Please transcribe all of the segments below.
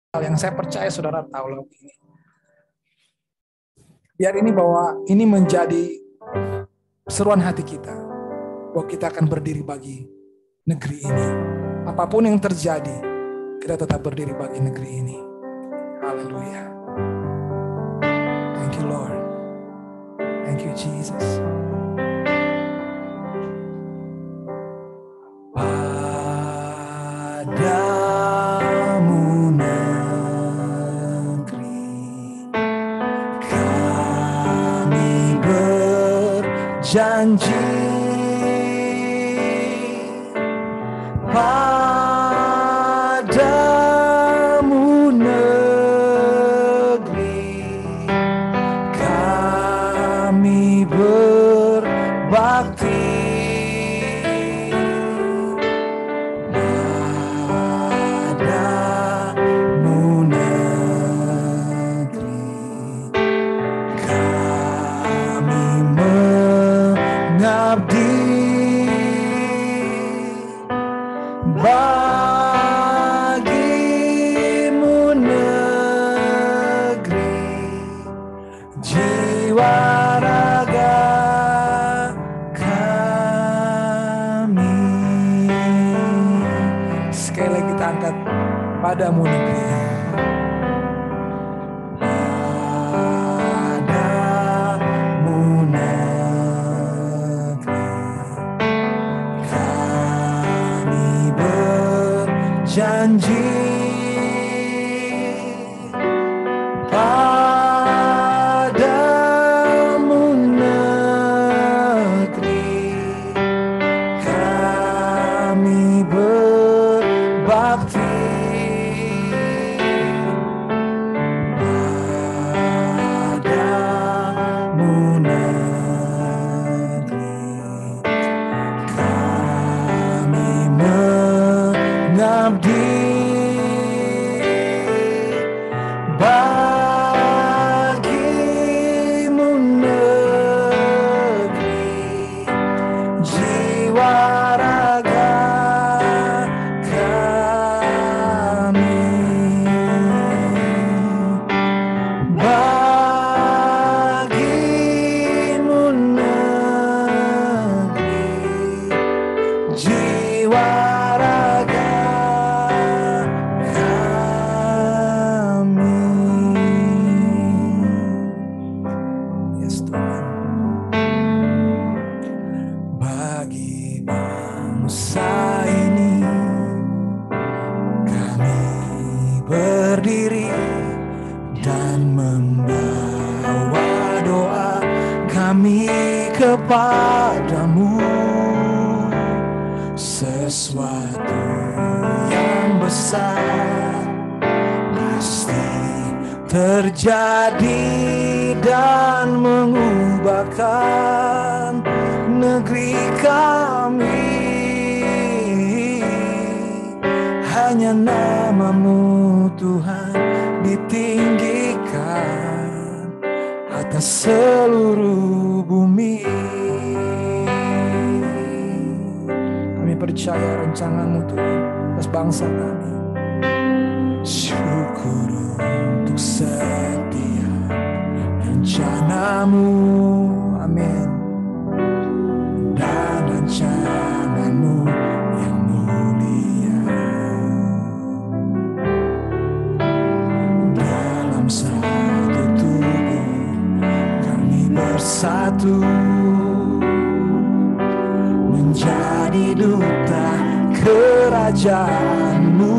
hal yang saya percaya saudara tahu lagu ini. Biar ini bahwa ini menjadi seruan hati kita, bahwa kita akan berdiri bagi negeri ini. Apapun yang terjadi, kita tetap berdiri bagi negeri ini. Haleluya. Thank you Lord. Thank you Jesus. Padamu negeri kami berjanji, padamu negeri kami berbakti. Bagimu negeri, jiwa raga kami. Sekali lagi kita angkat, padamu negeri. Janji padamu negeri kami berbakti. Padamu negeri kami mengabdi. Bagimu negeri, jiwa raga kami. Bagimu negeri, jiwa berdiri dan membawa doa kami kepadamu. Sesuatu yang besar pasti terjadi dan mengubahkan negeri kami. Hanya namamu Tuhan ditinggikan atas seluruh bumi. Kami percaya rancanganmu Tuhan atas bangsa kami. Syukur untuk setiap rencanamu, amin. Dan rancanganmu yang mulia. Dalam satu tubuh kami bersatu, menjadi duta kerajaanmu.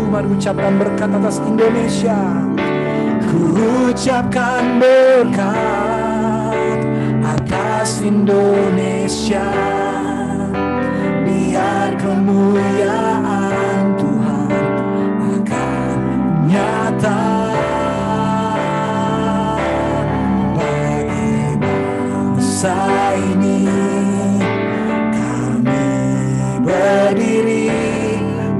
Mari ucapkan berkat atas Indonesia. Ku ucapkan berkat atas Indonesia. Biar kemuliaan Tuhan akan nyata bagi bangsa ini. Kami berdiri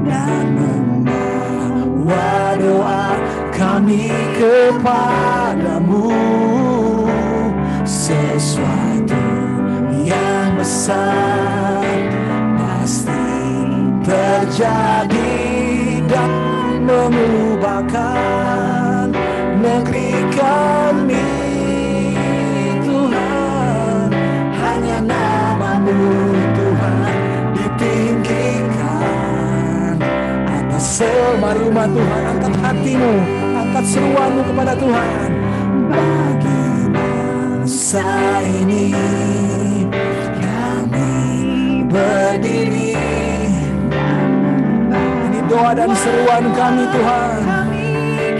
dan membawa doa kami kepadamu. Sesuatu yang besar pasti terjadi dan memubahkan negeri kami Tuhan. Hanya nama-Mu Tuhan ditinggikan atas semua umat Tuhan. Angkat hatimu, angkat seruanmu kepada Tuhan. Bagi bangsa ini kami berdiri. Ini doa dan seruan kami Tuhan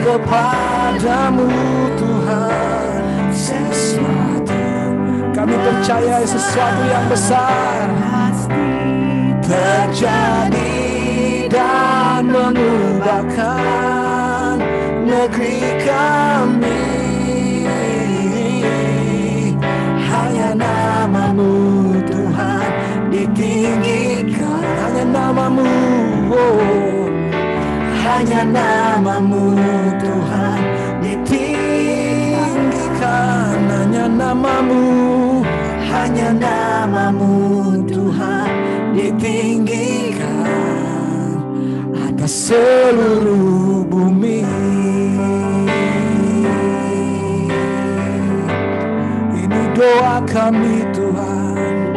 kepadamu Tuhan. Sesuatu kami percaya sesuatu yang besar terjadi dan mengubahkan negeri kami. Hanya nama-Mu Tuhan ditinggikan. Hanya nama-Mu, oh. Hanya nama-Mu Tuhan ditinggikan. Hanya nama-Mu, hanya nama-Mu Tuhan ditinggikan atas seluruh bumi. Ini doa kami Tuhan,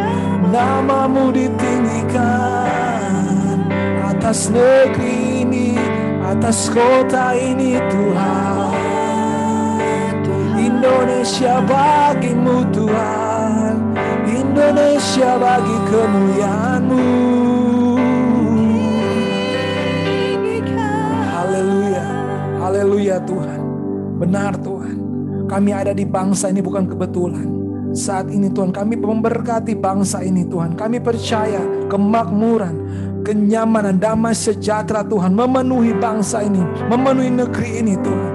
nama-Mu ditinggikan atas negeri ini, atas kota ini Tuhan. Indonesia bagimu Tuhan, Indonesia bagi kemuliaan-Mu. Haleluya, haleluya Tuhan. Benar Tuhan, kami ada di bangsa ini bukan kebetulan. Saat ini Tuhan kami memberkati bangsa ini Tuhan. Kami percaya kemakmuran, kenyamanan, damai sejahtera Tuhan memenuhi bangsa ini, memenuhi negeri ini Tuhan.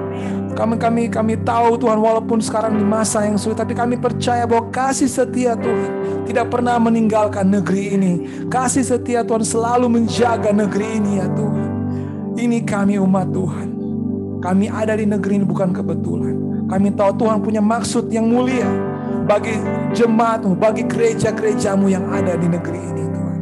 Kami tahu Tuhan, walaupun sekarang di masa yang sulit, tapi kami percaya bahwa kasih setia Tuhan tidak pernah meninggalkan negeri ini. Kasih setia Tuhan selalu menjaga negeri ini ya Tuhan. Ini kami umat Tuhan. Kami ada di negeri ini bukan kebetulan. Kami tahu Tuhan punya maksud yang mulia bagi jemaat-Mu, bagi gereja-gereja-Mu yang ada di negeri ini Tuhan.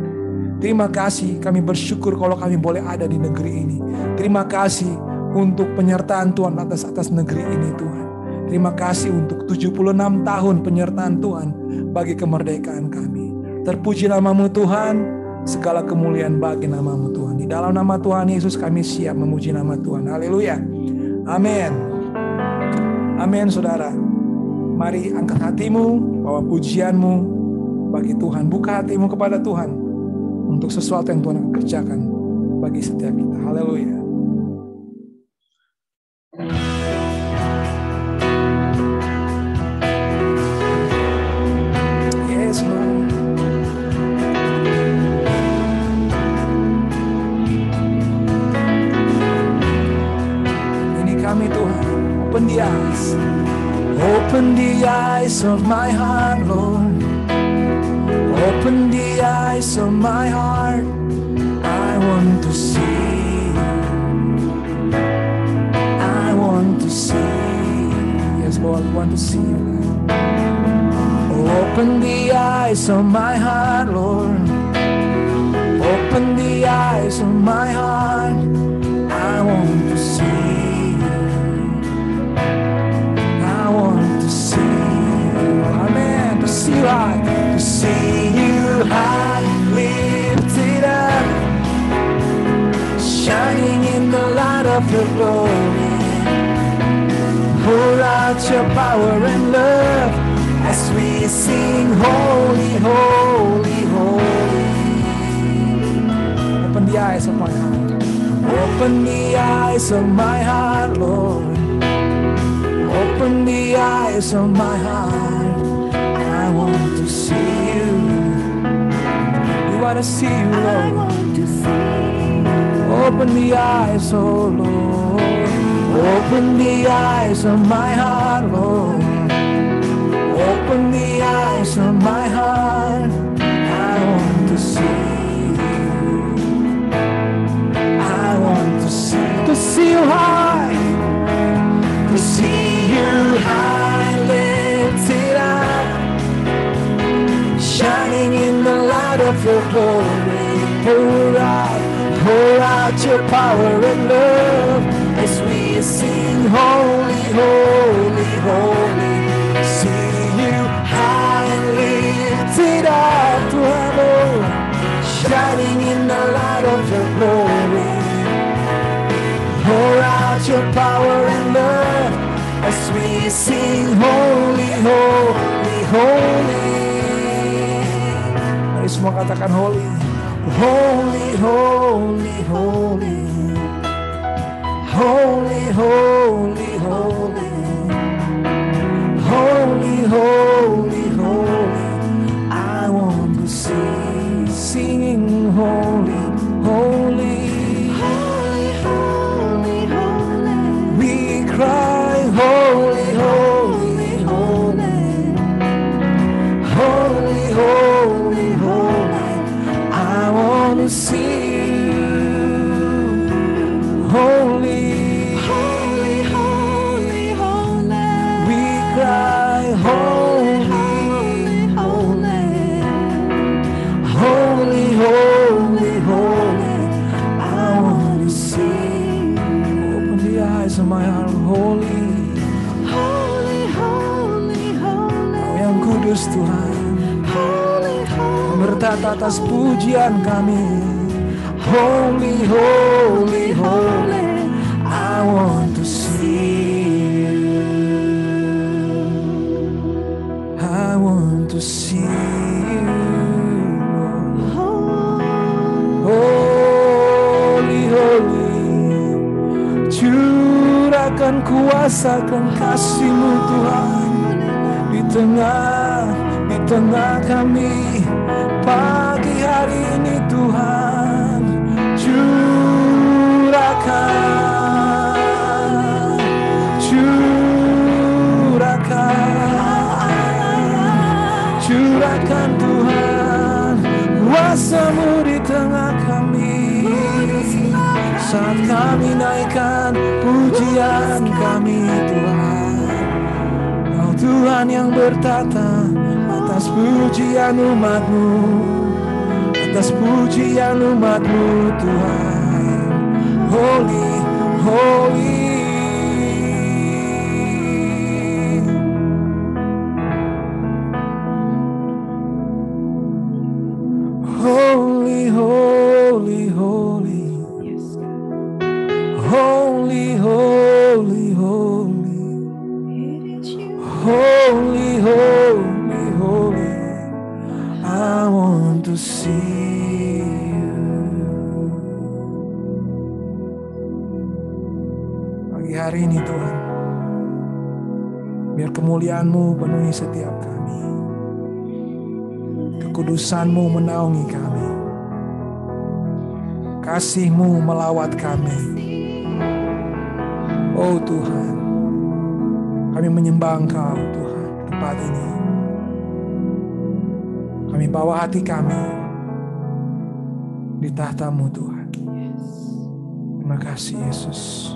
Terima kasih, kami bersyukur kalau kami boleh ada di negeri ini. Terima kasih untuk penyertaan Tuhan atas negeri ini Tuhan. Terima kasih untuk 76 tahun penyertaan Tuhan bagi kemerdekaan kami. Terpuji nama-Mu Tuhan, segala kemuliaan bagi nama-Mu Tuhan. Di dalam nama Tuhan Yesus kami siap memuji nama Tuhan. Haleluya. Amin. Amin saudara. Mari angkat hatimu, bawa pujianmu bagi Tuhan. Buka hatimu kepada Tuhan untuk sesuatu yang Tuhan akan kerjakan bagi setiap kita. Haleluya. Yes, Lord. Ini kami Tuhan. Open the eyes. Open the eyes of my heart, Lord. Open the eyes of my heart. I want to see. I want to see. Yes, Lord, I want to see you. Open the eyes of my heart, Lord. Open the eyes of my heart. I want to see. I want to see you. Amen. To see you high. To see you high, lifted up, shining in the light of your glory. Pour out your power and love as we sing holy, holy, holy. Open the eyes of my heart. Open the eyes of my heart, Lord. Open the eyes of my heart. I want to see you. We want to see you, Lord. I want to see. Open the eyes, oh Lord. Open the eyes of my heart, Lord. Open the eyes of my heart. I want to see you. I want to see you high. To see you high, lifted up, shining in the light of your glory. Pour Pour out your power and love as we sing holy, holy, holy. See you high and lifted up to heaven, shining in the light of your glory. Pour out your power and love as we sing holy, holy, holy. Mari semua katakan holy. Holy, holy, holy. Holy, holy, holy. Holy, holy, holy. I want to sing, singing holy, holy. Holy, holy, holy. We cry holy, holy, holy. Holy, holy, holy. I want to see you. Holy, Holy, holy, holy. we cry holy, Holy, holy, holy, holy. I want to see. Open the eyes of my heart, holy. holy, holy, holy. Kau yang kudus Tuhan, Holy, holy. bertata atas pujian kami. Holy, holy, holy. I want to see you. I want to see you. Holy, holy. Curahkan kuasa dan kasih-Mu Tuhan di tengah kami pagi hari ini Tuhan. Curahkan Tuhan kuasa-Mu di tengah kami saat kami naikkan pujian kami Tuhan. Kau Tuhan yang bertata atas pujian umat-Mu, atas pujian umat-Mu Tuhan. Holy, holy. Holy, holy, holy. Yes, God. Holy, holy, holy. It is you. Holy, holy, holy. I want to see you. Pagi hari ini Tuhan, biar kemuliaan-Mu penuhi setiap kami. Kekudusan-Mu menaungi kami. Kasih-Mu melawat kami. Oh Tuhan, kami menyembah Engkau Tuhan tempat ini. Kami bawa hati kami di tahta-Mu Tuhan. Terima kasih Yesus.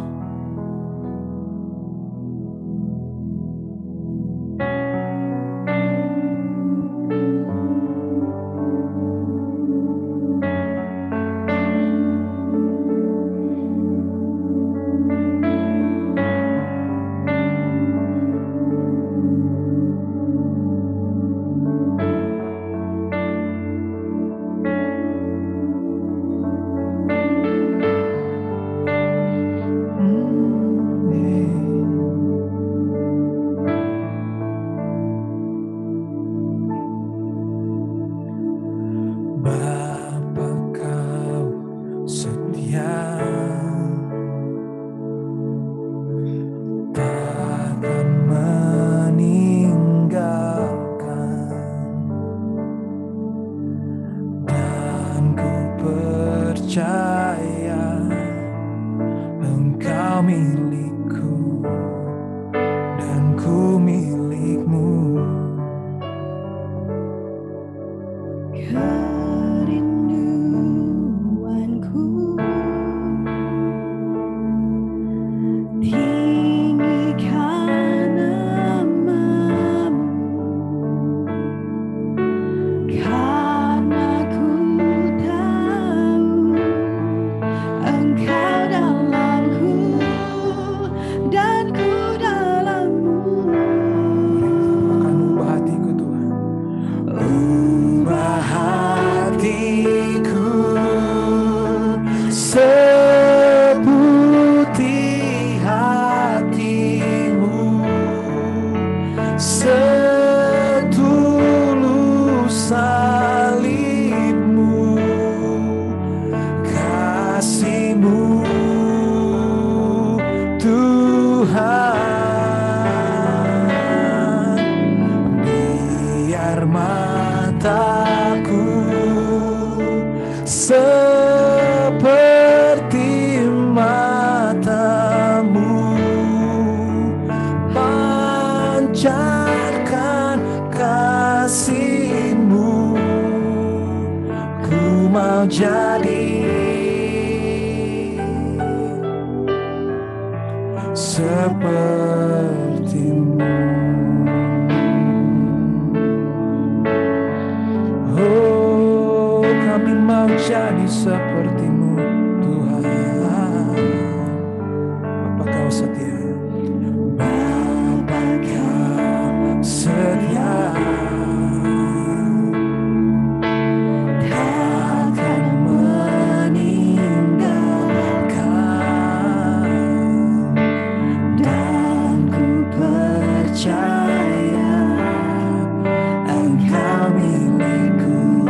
dan ku dalammu. Akan ubah hatiku Tuhan. Ubah hatiku seputih hatimu, setulus salibmu, kasihmu Tuhan. Biar mataku seperti matamu, pancarkan kasihmu. Ku mau jadi sepertimu. Oh, kami mau jadi sepertimu Tuhan. Bapa kau setia, Bapa kau setia, takkan meninggalkan, dan ku percaya Engkau milikku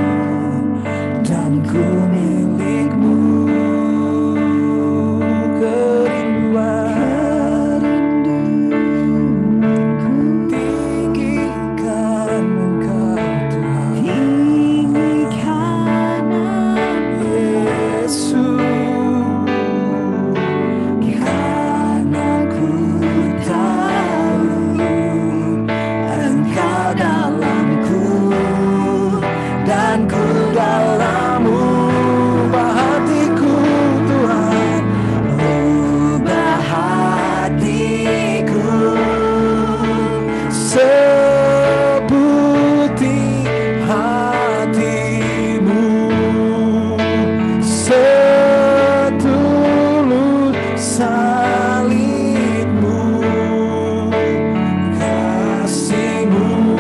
dan ku milikmu. Kerinduan tinggikan Engkau Tuhan, Tinggikan Yesus, karena ku tahu Engkau dalamku dan ku dalammu. Ubah hatiku Tuhan, ubah hatiku seputih hatimu, setulus salibmu, kasihmu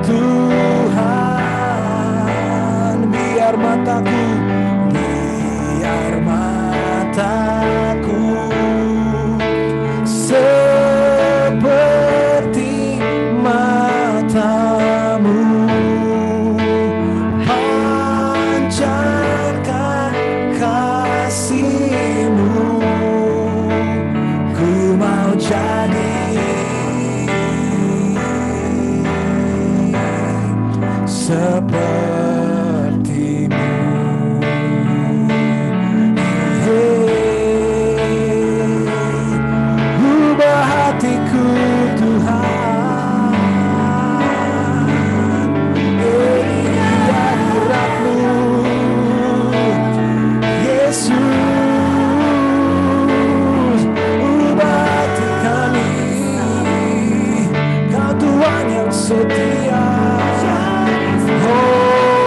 Tuhan. Biar mataku seperti matamu, pancarkan kasihmu. Ku mau jadi sepertimu. Ubah hatiku Tuhan, ini hadirat-Mu Yesus. Ubah hati kami, Kau Tuhan yang setia. Oh,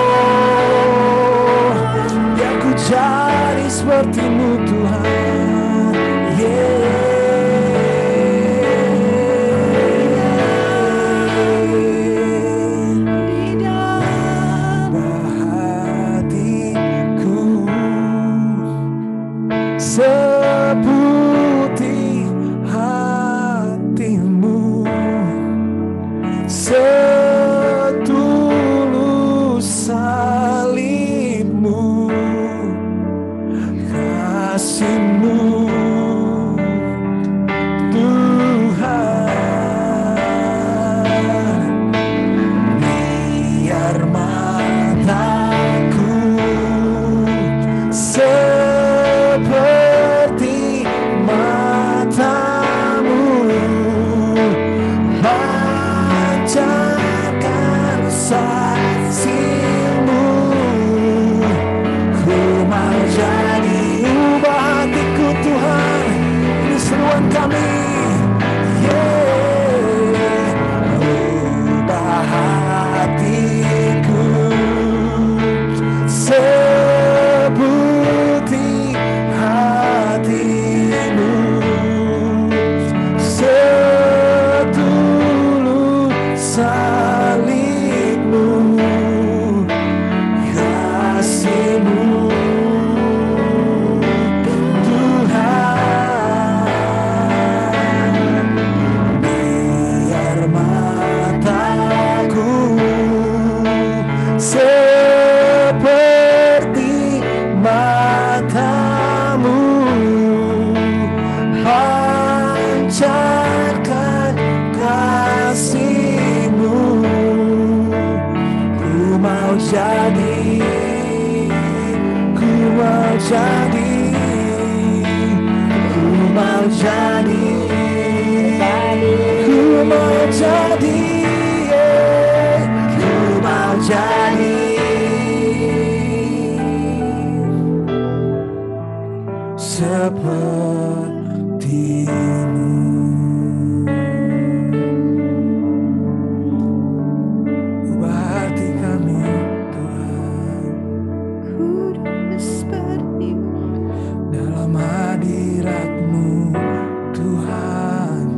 jadi, ku mau jadi, ku mau jadi, ku mau jadi seperti-Mu. Ubah hati kami, Tuhan, Kudus padamu, dalam hadirat-Mu, Tuhan.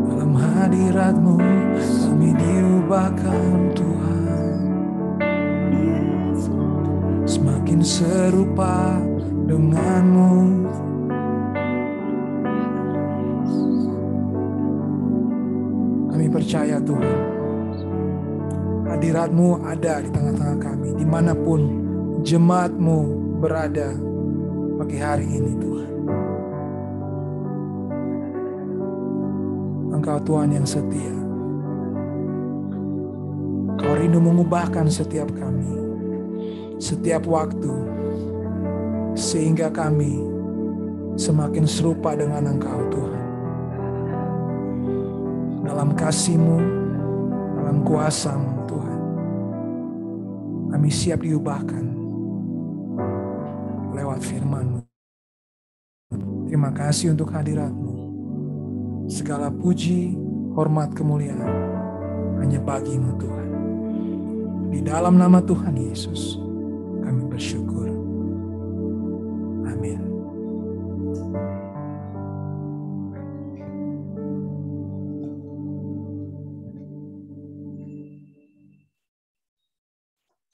Dalam hadirat-Mu kami diubahkan, Tuhan, Yes, Lord. semakin serupa dengan-Mu. Kami percaya, Tuhan, hadirat-Mu ada di tengah-tengah kami, dimanapun jemaat-Mu berada pagi hari ini, Tuhan. Engkau Tuhan yang setia. Kau rindu mengubahkan setiap kami, setiap waktu, sehingga kami semakin serupa dengan Engkau, Tuhan. Dalam kasih-Mu, dalam kuasa-Mu, Tuhan, kami siap diubahkan lewat firman-Mu. Terima kasih untuk hadirat-Mu. Segala puji, hormat, kemuliaan hanya bagi-Mu, Tuhan. Di dalam nama Tuhan Yesus, kami bersyukur. Amin.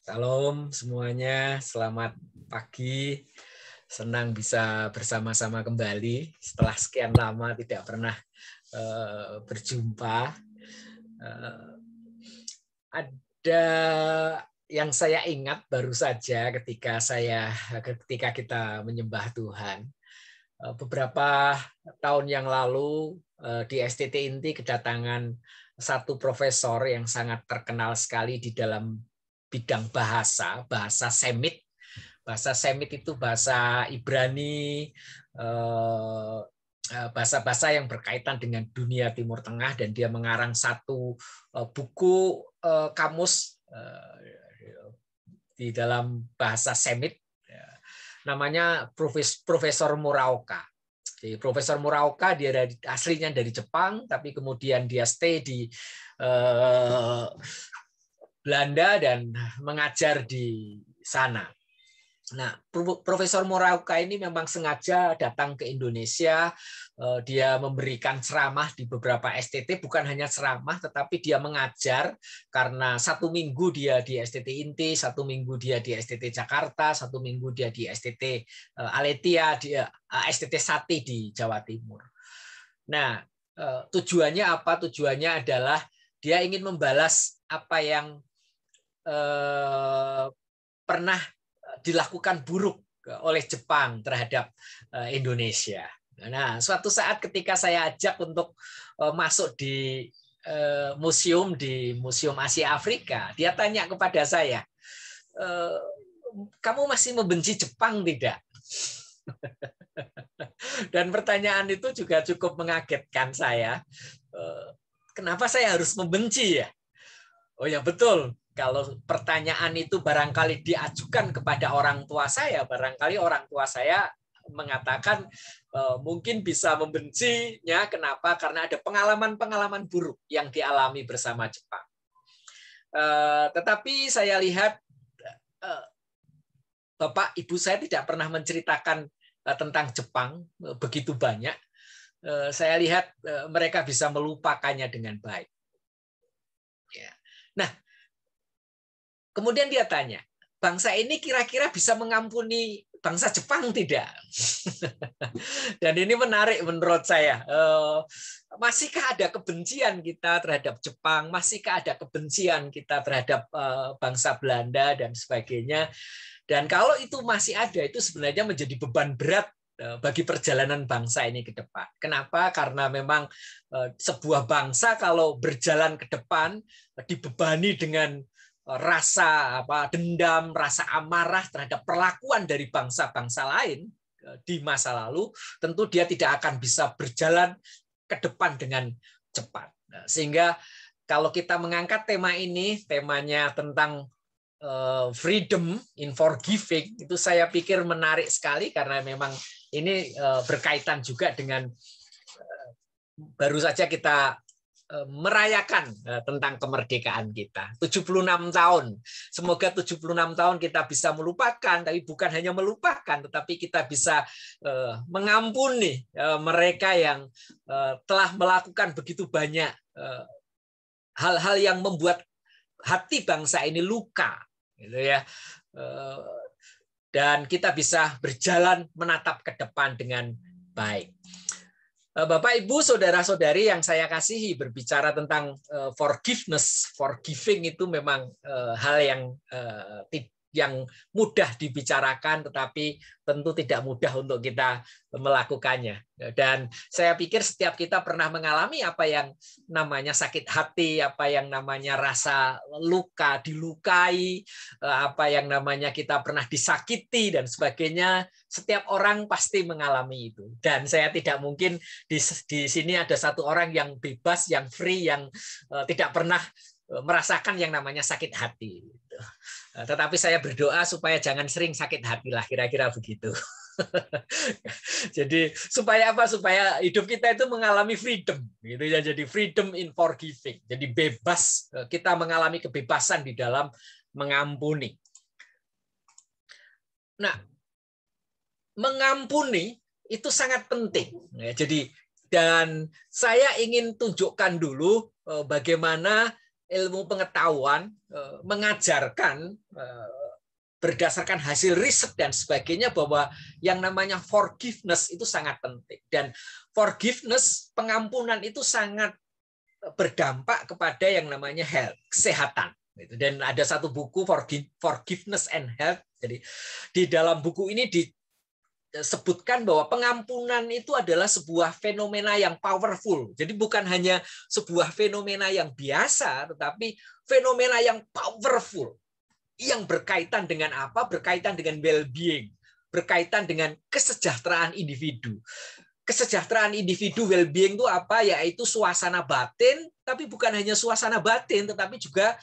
Salam semuanya, selamat pagi. Senang bisa bersama-sama kembali setelah sekian lama tidak pernah berjumpa. Ada yang saya ingat baru saja ketika kita menyembah Tuhan. Beberapa tahun yang lalu di STT Inti kedatangan satu profesor yang sangat terkenal sekali di dalam bidang bahasa Semit. Bahasa Semit itu bahasa Ibrani, bahasa-bahasa yang berkaitan dengan dunia Timur Tengah, dan dia mengarang satu buku kamus di dalam bahasa Semit, namanya Profesor Muraoka. Jadi Profesor Muraoka dia aslinya dari Jepang, tapi kemudian dia stay di Belanda dan mengajar di sana. Nah, Profesor Muraoka ini memang sengaja datang ke Indonesia. Dia memberikan ceramah di beberapa STT, bukan hanya ceramah, tetapi dia mengajar, karena 1 minggu dia di STT Inti, 1 minggu dia di STT Jakarta, 1 minggu dia di STT Aletia, di STT Sati di Jawa Timur. Nah, tujuannya apa? Tujuannya adalah dia ingin membalas apa yang pernah dilakukan buruk oleh Jepang terhadap Indonesia. Nah, suatu saat ketika saya ajak untuk masuk di Museum Asia Afrika, dia tanya kepada saya, kamu masih membenci Jepang tidak? Dan pertanyaan itu juga cukup mengagetkan saya. Kenapa saya harus membenci ya? Oh ya betul. Kalau pertanyaan itu barangkali diajukan kepada orang tua saya, barangkali orang tua saya mengatakan mungkin bisa membencinya. Kenapa? Karena ada pengalaman-pengalaman buruk yang dialami bersama Jepang. Tetapi saya lihat Bapak Ibu saya tidak pernah menceritakan tentang Jepang begitu banyak. Saya lihat mereka bisa melupakannya dengan baik. Nah, kemudian dia tanya, bangsa ini kira-kira bisa mengampuni bangsa Jepang tidak? Dan ini menarik menurut saya. Masihkah ada kebencian kita terhadap Jepang? Masihkah ada kebencian kita terhadap bangsa Belanda dan sebagainya? Dan kalau itu masih ada, itu sebenarnya menjadi beban berat bagi perjalanan bangsa ini ke depan. Kenapa? Karena memang sebuah bangsa kalau berjalan ke depan dibebani dengan rasa dendam, rasa amarah terhadap perlakuan dari bangsa-bangsa lain di masa lalu, tentu dia tidak akan bisa berjalan ke depan dengan cepat. Sehingga kalau kita mengangkat tema ini, temanya tentang freedom in forgiving, itu saya pikir menarik sekali karena memang ini berkaitan juga dengan baru saja kita merayakan tentang kemerdekaan kita. 76 tahun. Semoga 76 tahun kita bisa melupakan, tapi bukan hanya melupakan, tetapi kita bisa mengampuni mereka yang telah melakukan begitu banyak hal-hal yang membuat hati bangsa ini luka, gitu ya. Dan kita bisa berjalan menatap ke depan dengan baik. Bapak, Ibu, saudara-saudari yang saya kasihi, berbicara tentang forgiveness, forgiving itu memang hal yang mudah dibicarakan, tetapi tentu tidak mudah untuk kita melakukannya. Dan saya pikir setiap kita pernah mengalami apa yang namanya sakit hati, apa yang namanya rasa luka, dilukai, apa yang namanya kita pernah disakiti, dan sebagainya. Setiap orang pasti mengalami itu. Dan saya tidak mungkin di sini ada satu orang yang bebas, yang free, yang tidak pernah merasakan yang namanya sakit hati. Tetapi saya berdoa supaya jangan sering sakit hati lah, kira-kira begitu. Jadi supaya apa? Supaya hidup kita itu mengalami freedom, gitu ya. Jadi freedom in forgiving. Jadi bebas, kita mengalami kebebasan di dalam mengampuni. Nah, mengampuni itu sangat penting. Jadi, dan saya ingin tunjukkan dulu bagaimana ilmu pengetahuan mengajarkan berdasarkan hasil riset dan sebagainya bahwa yang namanya forgiveness itu sangat penting. Dan forgiveness, pengampunan itu sangat berdampak kepada yang namanya health, kesehatan. Dan ada satu buku, Forgiveness and Health. Jadi di dalam buku ini disebutkan bahwa pengampunan itu adalah sebuah fenomena yang powerful. Jadi bukan hanya sebuah fenomena yang biasa, tetapi fenomena yang powerful. Yang berkaitan dengan apa? Berkaitan dengan well-being. Berkaitan dengan kesejahteraan individu. Kesejahteraan individu, well-being itu apa? Yaitu suasana batin, tapi bukan hanya suasana batin, tetapi juga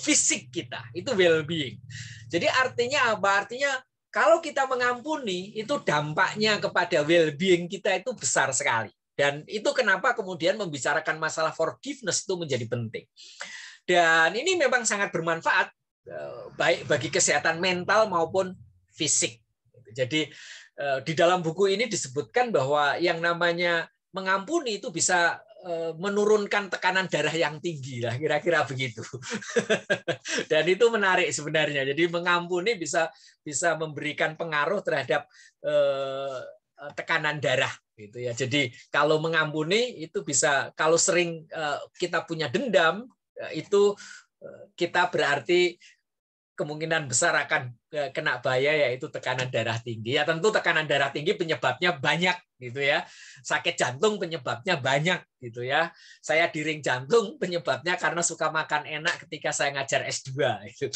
fisik kita. Itu well-being. Jadi artinya apa? Artinya kalau kita mengampuni, itu dampaknya kepada well-being kita itu besar sekali. Dan itu kenapa kemudian membicarakan masalah forgiveness itu menjadi penting. Dan ini memang sangat bermanfaat, baik bagi kesehatan mental maupun fisik. Jadi di dalam buku ini disebutkan bahwa yang namanya mengampuni itu bisa menurunkan tekanan darah yang tinggi lah, kira-kira begitu. Dan itu menarik sebenarnya. Jadi mengampuni bisa memberikan pengaruh terhadap tekanan darah gitu ya. Jadi kalau mengampuni itu bisa, kalau sering kita punya dendam, itu kita berarti kemungkinan besar akan kena bahaya, yaitu tekanan darah tinggi. Ya tentu tekanan darah tinggi penyebabnya banyak gitu ya. Sakit jantung penyebabnya banyak gitu ya. Saya di ring jantung penyebabnya karena suka makan enak ketika saya ngajar S2 itu.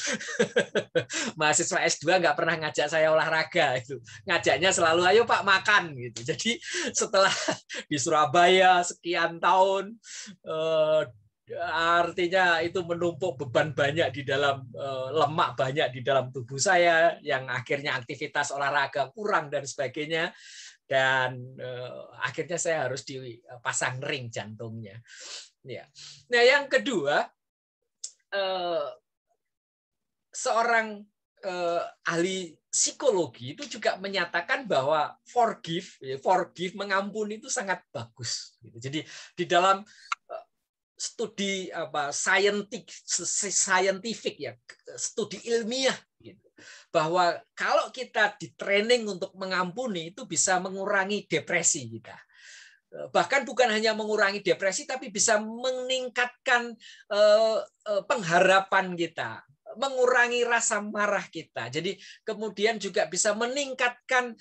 Mahasiswa S2 nggak pernah ngajak saya olahraga itu. Ngajaknya selalu ayo Pak makan gitu. Jadi setelah di Surabaya sekian tahun, artinya itu menumpuk beban banyak di dalam lemak banyak di dalam tubuh saya, yang akhirnya aktivitas olahraga kurang dan sebagainya, dan akhirnya saya harus dipasang ring jantungnya. Ya. Nah yang kedua, seorang ahli psikologi itu juga menyatakan bahwa forgive, mengampuni itu sangat bagus. Jadi di dalam studi scientific ya, studi ilmiah gitu, bahwa kalau kita di training untuk mengampuni itu bisa mengurangi depresi kita. Bahkan bukan hanya mengurangi depresi, tapi bisa meningkatkan pengharapan kita, mengurangi rasa marah kita. Jadi kemudian juga bisa meningkatkan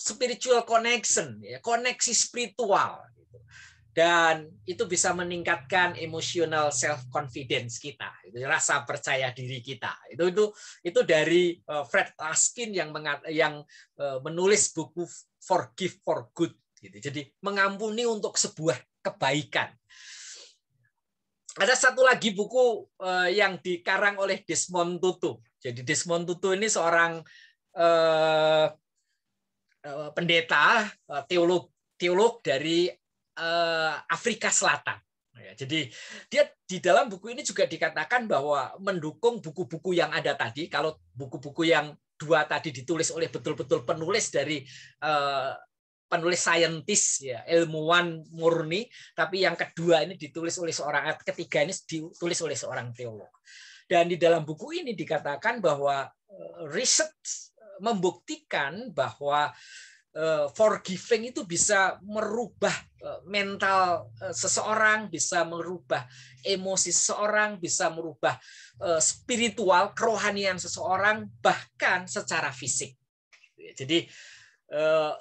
spiritual connection, ya, koneksi spiritual. Dan itu bisa meningkatkan emotional self confidence kita, itu rasa percaya diri kita. Itu dari Fred Laskin yang menulis buku Forgive for Good. Gitu. Jadi mengampuni untuk sebuah kebaikan. Ada satu lagi buku yang dikarang oleh Desmond Tutu. Jadi Desmond Tutu ini seorang pendeta, teolog dari Afrika Selatan. Jadi dia di dalam buku ini juga dikatakan bahwa mendukung buku-buku yang ada tadi. Kalau buku-buku yang dua tadi ditulis oleh betul-betul penulis dari penulis saintis, ya, ilmuwan murni, tapi yang kedua ini ditulis oleh seorang, ketiga ini ditulis oleh seorang teolog. Dan di dalam buku ini dikatakan bahwa riset membuktikan bahwa forgiving itu bisa merubah mental seseorang, bisa merubah emosi seseorang, bisa merubah spiritual, kerohanian seseorang, bahkan secara fisik. Jadi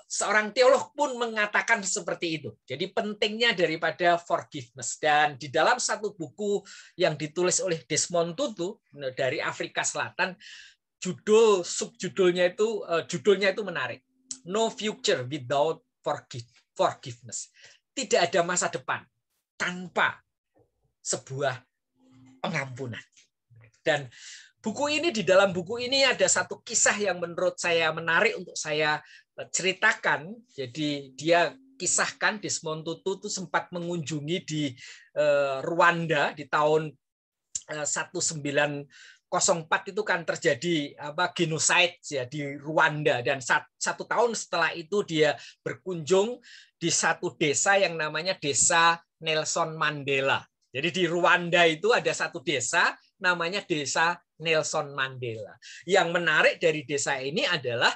seorang teolog pun mengatakan seperti itu. Jadi pentingnya daripada forgiveness. Dan di dalam satu buku yang ditulis oleh Desmond Tutu dari Afrika Selatan, subjudulnya itu menarik. No future without forgiveness. Tidak ada masa depan tanpa sebuah pengampunan. Dan di dalam buku ini ada satu kisah yang menurut saya menarik untuk saya ceritakan. Jadi dia kisahkan Desmond Tutu itu sempat mengunjungi di Rwanda di tahun 1904 itu kan terjadi genocide ya di Rwanda, dan satu tahun setelah itu dia berkunjung di satu desa yang namanya Desa Nelson Mandela. Jadi di Rwanda itu ada satu desa namanya Desa Nelson Mandela. Yang menarik dari desa ini adalah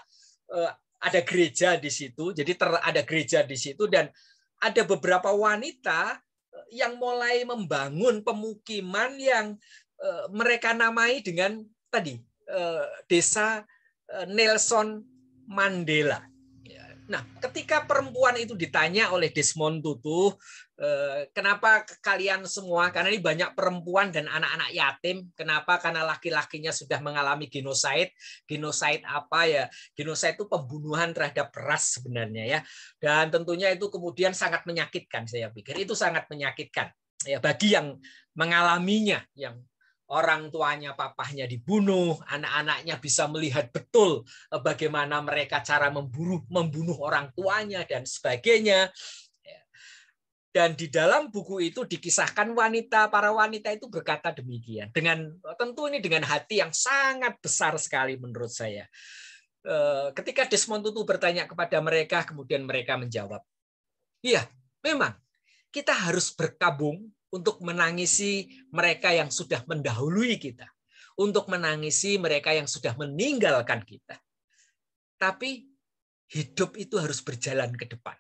ada gereja di situ. Jadi ada gereja di situ dan ada beberapa wanita yang mulai membangun pemukiman yang mereka namai dengan tadi Desa Nelson Mandela. Nah, ketika perempuan itu ditanya oleh Desmond Tutu, kenapa kalian semua, karena ini banyak perempuan dan anak-anak yatim, kenapa? Karena laki-lakinya sudah mengalami genocide. Genocide apa ya? Genocide itu pembunuhan terhadap ras sebenarnya ya. Dan tentunya itu kemudian sangat menyakitkan, saya pikir itu sangat menyakitkan ya bagi yang mengalaminya, yang orang tuanya, papahnya dibunuh, anak-anaknya bisa melihat betul bagaimana mereka cara membunuh orang tuanya dan sebagainya. Dan di dalam buku itu dikisahkan para wanita itu berkata demikian, tentu ini dengan hati yang sangat besar sekali menurut saya. Ketika Desmond Tutu bertanya kepada mereka, kemudian mereka menjawab, iya, memang kita harus berkabung untuk menangisi mereka yang sudah mendahului kita, untuk menangisi mereka yang sudah meninggalkan kita. Tapi hidup itu harus berjalan ke depan.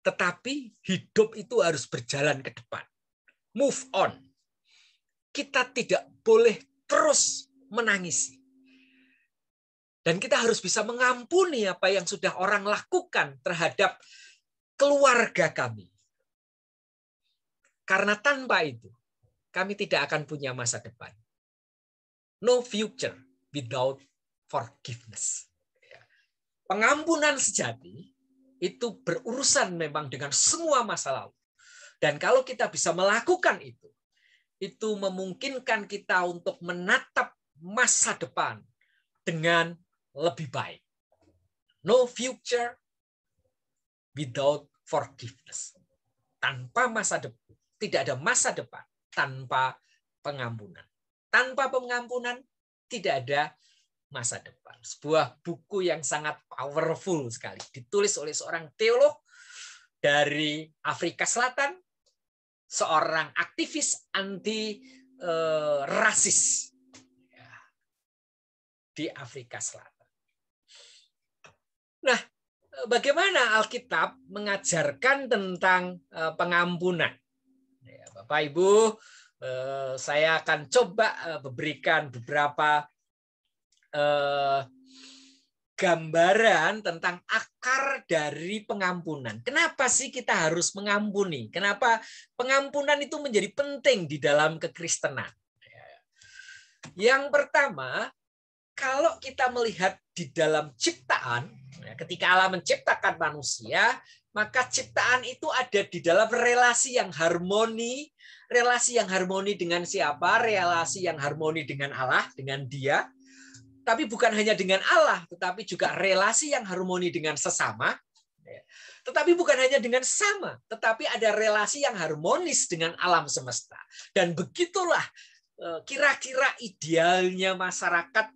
Tetapi hidup itu harus berjalan ke depan. Move on. Kita tidak boleh terus menangisi. Dan kita harus bisa mengampuni apa yang sudah orang lakukan terhadap keluarga kami. Karena tanpa itu, kami tidak akan punya masa depan. No future without forgiveness. Pengampunan sejati itu berurusan memang dengan semua masa lalu. Dan kalau kita bisa melakukan itu memungkinkan kita untuk menatap masa depan dengan lebih baik. No future without forgiveness. Tanpa masa depan. Tidak ada masa depan tanpa pengampunan. Tanpa pengampunan tidak ada masa depan. Sebuah buku yang sangat powerful sekali. Ditulis oleh seorang teolog dari Afrika Selatan, seorang aktivis anti rasis di Afrika Selatan. Nah, bagaimana Alkitab mengajarkan tentang pengampunan? Bapak Ibu, saya akan coba berikan beberapa gambaran tentang akar dari pengampunan. Kenapa sih kita harus mengampuni? Kenapa pengampunan itu menjadi penting di dalam kekristenan? Yang pertama, kalau kita melihat di dalam ciptaan, ketika Allah menciptakan manusia, maka ciptaan itu ada di dalam relasi yang harmoni. Relasi yang harmoni dengan siapa? Relasi yang harmoni dengan Allah, dengan Dia. Tapi bukan hanya dengan Allah, tetapi juga relasi yang harmoni dengan sesama. Tetapi bukan hanya dengan sesama, tetapi ada relasi yang harmonis dengan alam semesta. Dan begitulah kira-kira idealnya masyarakat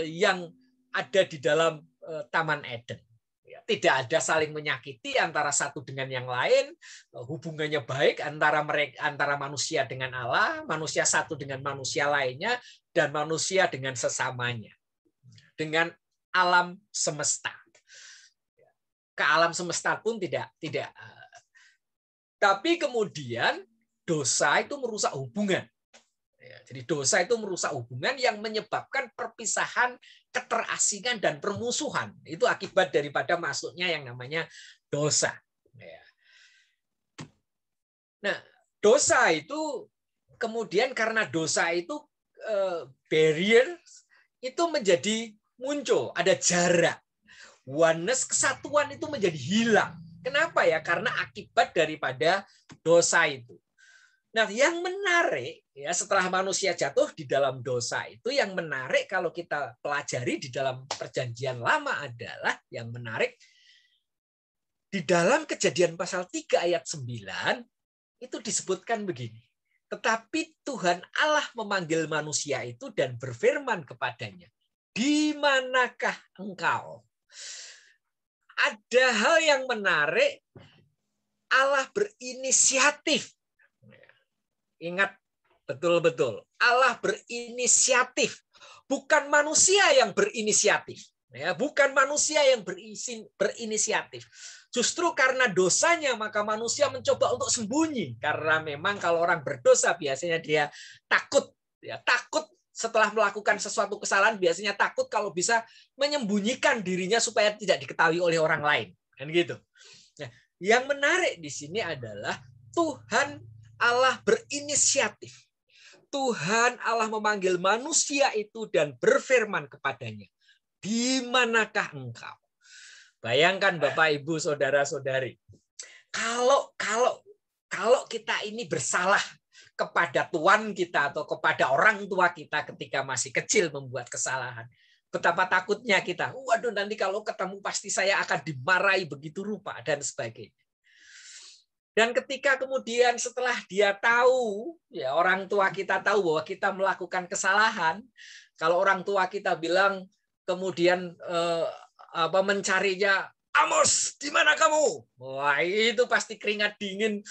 yang ada di dalam Taman Eden. Tidak ada saling menyakiti antara satu dengan yang lain, hubungannya baik antara manusia dengan Allah, manusia satu dengan manusia lainnya, dan manusia dengan sesamanya. Dengan alam semesta. Ke alam semesta pun tidak. Tapi kemudian dosa itu merusak hubungan. Jadi dosa itu merusak hubungan yang menyebabkan perpisahan, keterasingan, dan permusuhan. Itu akibat daripada masuknya yang namanya dosa. Nah, dosa itu kemudian karena dosa itu barrier itu menjadi muncul, ada jarak. Oneness, kesatuan itu menjadi hilang. Kenapa ya? Karena akibat daripada dosa itu. Nah, yang menarik ya setelah manusia jatuh di dalam dosa itu, yang menarik kalau kita pelajari di dalam Perjanjian Lama adalah yang menarik di dalam Kejadian pasal 3 ayat 9 itu disebutkan begini. Tetapi Tuhan Allah memanggil manusia itu dan berfirman kepadanya, "Di manakah engkau?" Ada hal yang menarik, Allah berinisiatif. Ingat betul-betul, Allah berinisiatif, bukan manusia yang berinisiatif. Bukan manusia yang berinisiatif. Justru karena dosanya, maka manusia mencoba untuk sembunyi. Karena memang kalau orang berdosa biasanya dia takut. Takut setelah melakukan sesuatu kesalahan, biasanya takut kalau bisa menyembunyikan dirinya supaya tidak diketahui oleh orang lain. Kan gitu. Nah, yang menarik di sini adalah Tuhan Allah berinisiatif. Tuhan Allah memanggil manusia itu dan berfirman kepadanya, "Di manakah engkau?" Bayangkan Bapak, Ibu, saudara-saudari, kalau kita ini bersalah kepada Tuhan kita atau kepada orang tua kita ketika masih kecil membuat kesalahan, betapa takutnya kita. Waduh, nanti kalau ketemu pasti saya akan dimarahi begitu rupa dan sebagainya. Dan ketika kemudian setelah dia tahu, ya orang tua kita tahu bahwa kita melakukan kesalahan, kalau orang tua kita bilang kemudian mencarinya, "Amos, di mana kamu?" Wah, itu pasti keringat dingin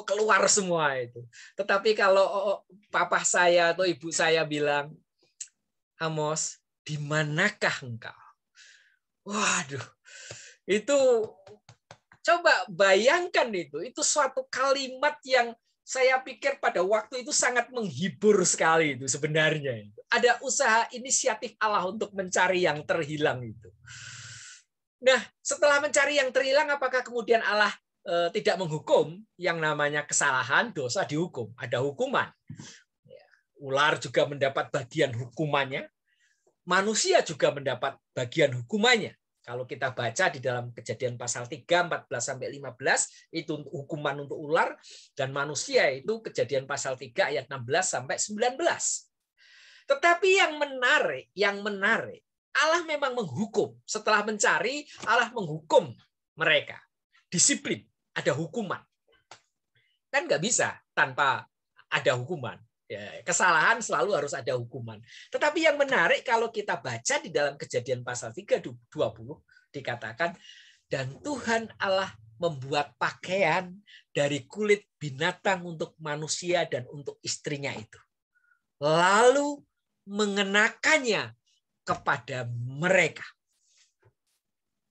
keluar semua itu. Tetapi kalau papa saya atau ibu saya bilang, "Amos, di manakah engkau?" Waduh, itu coba bayangkan itu suatu kalimat yang saya pikir pada waktu itu sangat menghibur sekali itu sebenarnya. Ada usaha inisiatif Allah untuk mencari yang terhilang itu. Nah, setelah mencari yang terhilang, apakah kemudian Allah tidak menghukum? Yang namanya kesalahan, dosa dihukum. Ada hukuman. Ular juga mendapat bagian hukumannya. Manusia juga mendapat bagian hukumannya. Kalau kita baca di dalam Kejadian pasal 3, 14-15, itu hukuman untuk ular, dan manusia itu Kejadian pasal 3 ayat 16-19. Tetapi yang menarik, Allah memang menghukum. Setelah mencari, Allah menghukum mereka. Disiplin, ada hukuman. Kan nggak bisa tanpa ada hukuman. Ya, kesalahan selalu harus ada hukuman. Tetapi yang menarik kalau kita baca di dalam Kejadian pasal 3:20 dikatakan, "Dan Tuhan Allah membuat pakaian dari kulit binatang untuk manusia dan untuk istrinya itu. Lalu mengenakannya kepada mereka."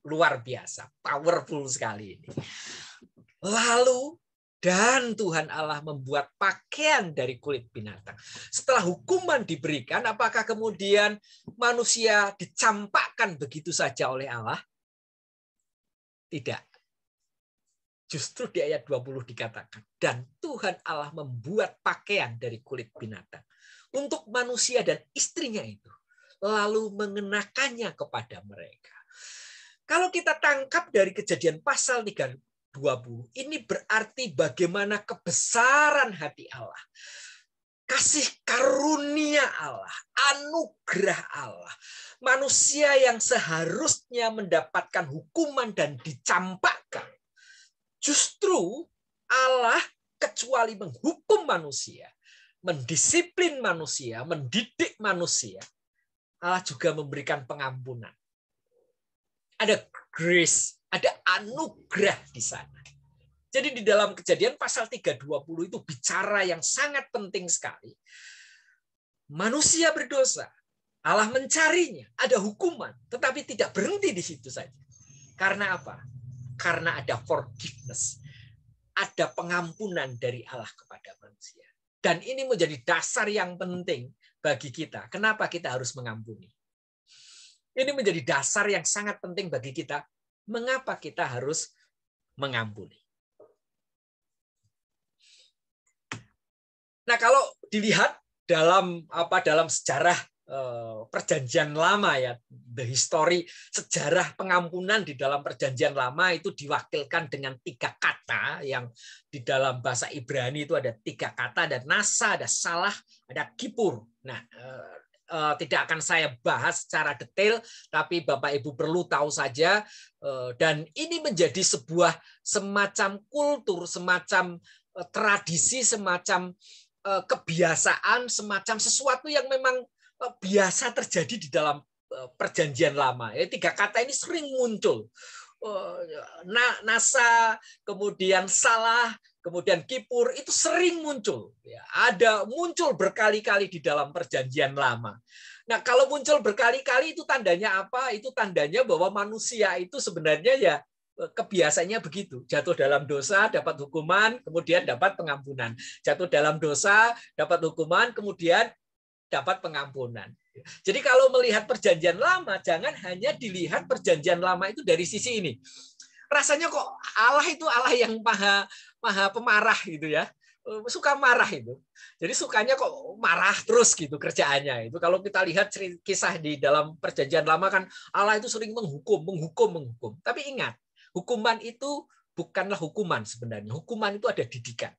Luar biasa, powerful sekali ini. Lalu Dan Tuhan Allah membuat pakaian dari kulit binatang. Setelah hukuman diberikan, apakah kemudian manusia dicampakkan begitu saja oleh Allah? Tidak. Justru di ayat 20 dikatakan, dan Tuhan Allah membuat pakaian dari kulit binatang untuk manusia dan istrinya itu, lalu mengenakannya kepada mereka. Kalau kita tangkap dari Kejadian pasal 20, ini berarti bagaimana kebesaran hati Allah, kasih karunia Allah, anugerah Allah. Manusia yang seharusnya mendapatkan hukuman dan dicampakkan, justru Allah kecuali menghukum manusia, mendisiplin manusia, mendidik manusia, Allah juga memberikan pengampunan. Ada grace, ada anugerah di sana. Jadi di dalam Kejadian pasal 3:20 itu bicara yang sangat penting sekali. Manusia berdosa, Allah mencarinya, ada hukuman, tetapi tidak berhenti di situ saja. Karena apa? Karena ada forgiveness, ada pengampunan dari Allah kepada manusia. Dan ini menjadi dasar yang penting bagi kita. Kenapa kita harus mengampuni? Ini menjadi dasar yang sangat penting bagi kita. Mengapa kita harus mengampuni? Nah, kalau dilihat dalam sejarah Perjanjian Lama, ya, the history, sejarah pengampunan di dalam Perjanjian Lama itu diwakilkan dengan 3 kata yang di dalam bahasa Ibrani itu ada 3 kata, ada nasa, ada salah, ada kipur. Nah, tidak akan saya bahas secara detail, tapi Bapak Ibu perlu tahu saja, dan ini menjadi sebuah semacam kultur, semacam tradisi, semacam kebiasaan, semacam sesuatu yang memang biasa terjadi di dalam Perjanjian Lama. 3 kata ini sering muncul. Nasa, kemudian salah, kemudian kipur, itu sering muncul. Ada muncul berkali-kali di dalam Perjanjian Lama. Nah, kalau muncul berkali-kali itu tandanya apa? Itu tandanya bahwa manusia itu sebenarnya ya kebiasaannya begitu. Jatuh dalam dosa, dapat hukuman, kemudian dapat pengampunan. Jatuh dalam dosa, dapat hukuman, kemudian dapat pengampunan. Jadi kalau melihat Perjanjian Lama, jangan hanya dilihat Perjanjian Lama itu dari sisi ini. Rasanya kok Allah itu Allah yang maha pemarah gitu ya. Suka marah itu. Jadi sukanya kok marah terus gitu kerjaannya. Itu kalau kita lihat kisah di dalam Perjanjian Lama kan Allah itu sering menghukum. Tapi ingat, hukuman itu bukanlah hukuman sebenarnya. Hukuman itu ada didikan.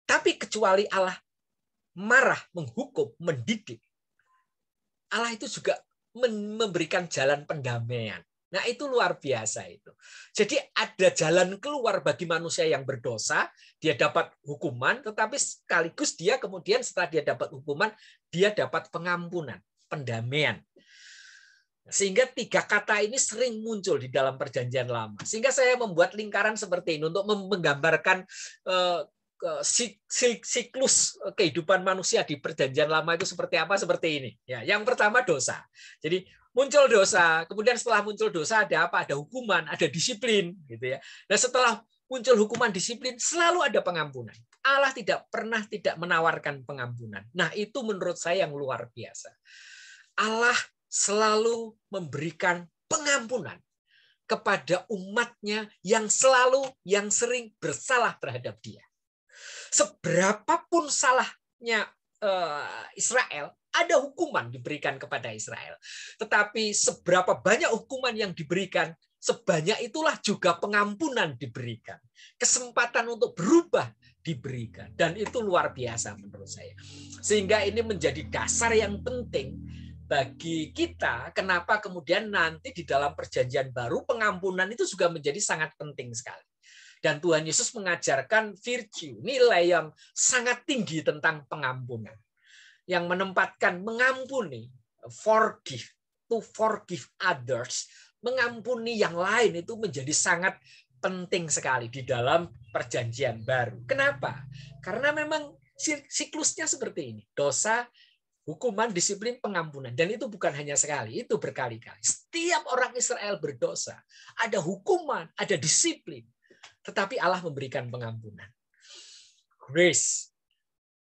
Tapi kecuali Allah marah, menghukum, mendidik, Allah itu juga memberikan jalan pendamaian. Nah, itu luar biasa itu. Jadi ada jalan keluar bagi manusia yang berdosa, dia dapat hukuman, tetapi sekaligus dia kemudian setelah dia dapat hukuman, dia dapat pengampunan, pendamaian. Sehingga 3 kata ini sering muncul di dalam Perjanjian Lama. Sehingga saya membuat lingkaran seperti ini untuk menggambarkan siklus kehidupan manusia di Perjanjian Lama itu seperti apa, seperti ini. Ya, yang pertama dosa. Jadi muncul dosa, kemudian setelah muncul dosa ada apa? Ada hukuman, ada disiplin, gitu ya. Nah, setelah muncul hukuman disiplin, selalu ada pengampunan. Allah tidak pernah tidak menawarkan pengampunan. Nah, itu menurut saya yang luar biasa. Allah selalu memberikan pengampunan kepada umatnya yang sering bersalah terhadap dia. Seberapapun salahnya Israel, ada hukuman diberikan kepada Israel. Tetapi seberapa banyak hukuman yang diberikan, sebanyak itulah juga pengampunan diberikan. Kesempatan untuk berubah diberikan. Dan itu luar biasa menurut saya. Sehingga ini menjadi dasar yang penting bagi kita, kenapa kemudian nanti di dalam Perjanjian Baru pengampunan itu juga menjadi sangat penting sekali. Dan Tuhan Yesus mengajarkan virtue, nilai yang sangat tinggi tentang pengampunan. Yang menempatkan mengampuni, to forgive others, mengampuni yang lain itu menjadi sangat penting sekali di dalam Perjanjian Baru. Kenapa? Karena memang siklusnya seperti ini. Dosa, hukuman, disiplin, pengampunan. Dan itu bukan hanya sekali, itu berkali-kali. Setiap orang Israel berdosa, ada hukuman, ada disiplin. Tetapi Allah memberikan pengampunan. Grace,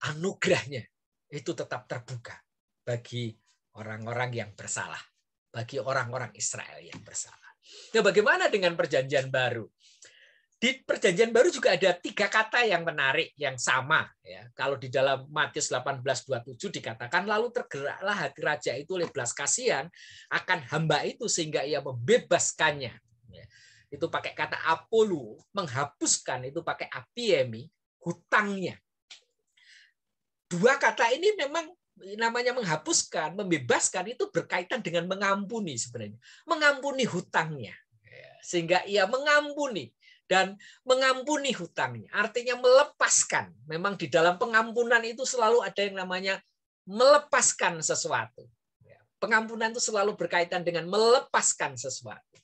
anugerahnya itu tetap terbuka bagi orang-orang yang bersalah, bagi orang-orang Israel yang bersalah. Nah, bagaimana dengan perjanjian baru? Di perjanjian baru juga ada 3 kata yang menarik, yang sama. Ya. Kalau di dalam Matius 18:27 dikatakan, lalu tergeraklah hati raja itu oleh belas kasihan akan hamba itu sehingga ia membebaskannya. Ya. Itu pakai kata apolu, menghapuskan itu pakai apiemi, hutangnya. 2 kata ini memang namanya menghapuskan, membebaskan itu berkaitan dengan mengampuni sebenarnya. Mengampuni hutangnya. Sehingga ia mengampuni dan mengampuni hutangnya. Artinya melepaskan. Memang di dalam pengampunan itu selalu ada yang namanya melepaskan sesuatu. Pengampunan itu selalu berkaitan dengan melepaskan sesuatu.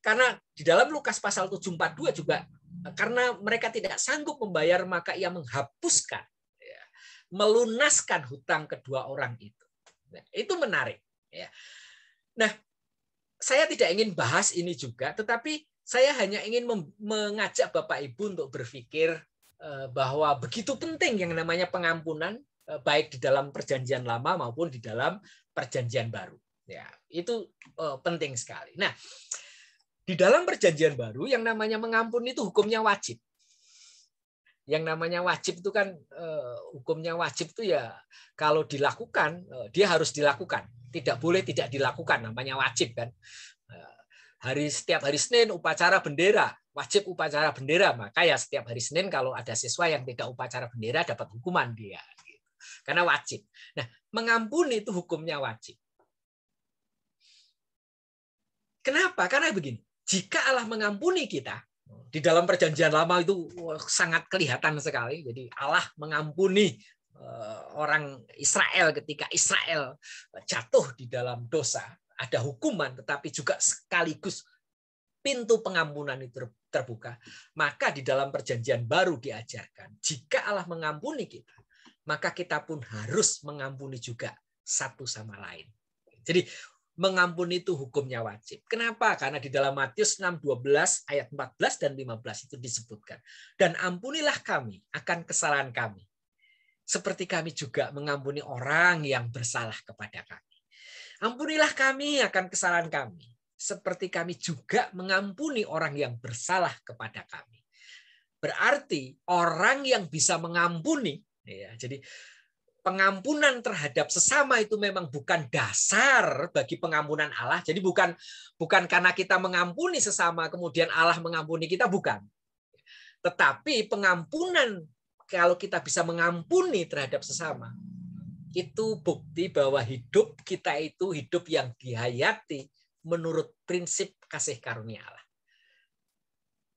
Karena di dalam Lukas pasal 7:42 juga, karena mereka tidak sanggup membayar, maka ia menghapuskan, melunaskan hutang kedua orang itu. Nah, itu menarik. Nah, saya tidak ingin bahas ini juga, tetapi saya hanya ingin mengajak Bapak Ibu untuk berpikir bahwa begitu penting yang namanya pengampunan, baik di dalam perjanjian lama maupun di dalam perjanjian baru. Ya, itu penting sekali. Nah, di dalam perjanjian baru yang namanya mengampuni itu hukumnya wajib. Yang namanya wajib itu kan hukumnya wajib itu ya kalau dilakukan dia harus dilakukan, tidak boleh tidak dilakukan, namanya wajib kan. Setiap hari Senin upacara bendera, wajib upacara bendera, maka ya setiap hari Senin kalau ada siswa yang tidak upacara bendera dapat hukuman dia, karena wajib. Nah, mengampuni itu hukumnya wajib. Kenapa? Karena begini, jika Allah mengampuni kita, di dalam perjanjian lama itu sangat kelihatan sekali. Jadi Allah mengampuni orang Israel ketika Israel jatuh di dalam dosa. Ada hukuman, tetapi juga sekaligus pintu pengampunan itu terbuka. Maka di dalam perjanjian baru diajarkan, jika Allah mengampuni kita, maka kita pun harus mengampuni juga satu sama lain. Jadi mengampuni itu hukumnya wajib. Kenapa? Karena di dalam Matius 6:12 ayat 14 dan 15 itu disebutkan. Dan ampunilah kami akan kesalahan kami, seperti kami juga mengampuni orang yang bersalah kepada kami. Ampunilah kami akan kesalahan kami, seperti kami juga mengampuni orang yang bersalah kepada kami. Berarti orang yang bisa mengampuni, ya, jadi pengampunan terhadap sesama itu memang bukan dasar bagi pengampunan Allah. Jadi bukan karena kita mengampuni sesama kemudian Allah mengampuni kita, bukan. Tetapi pengampunan kalau kita bisa mengampuni terhadap sesama, itu bukti bahwa hidup kita itu hidup yang dihayati menurut prinsip kasih karunia Allah.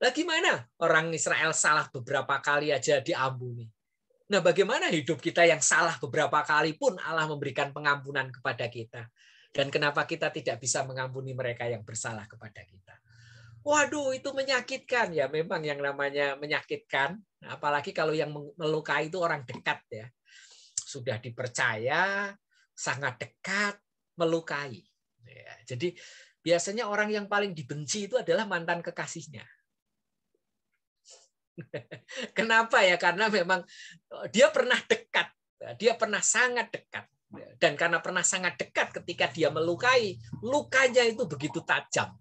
Nah, gimana orang Israel salah beberapa kali aja diampuni? Nah, bagaimana hidup kita yang salah beberapa kali pun Allah memberikan pengampunan kepada kita? Dan kenapa kita tidak bisa mengampuni mereka yang bersalah kepada kita? Waduh, itu menyakitkan ya. Memang yang namanya menyakitkan. Apalagi kalau yang melukai itu orang dekat ya. Sudah dipercaya, sangat dekat, melukai. Ya, jadi biasanya orang yang paling dibenci itu adalah mantan kekasihnya. Kenapa ya? Karena memang dia pernah dekat, dia pernah sangat dekat. Dan karena pernah sangat dekat ketika dia melukai, lukanya itu begitu tajam.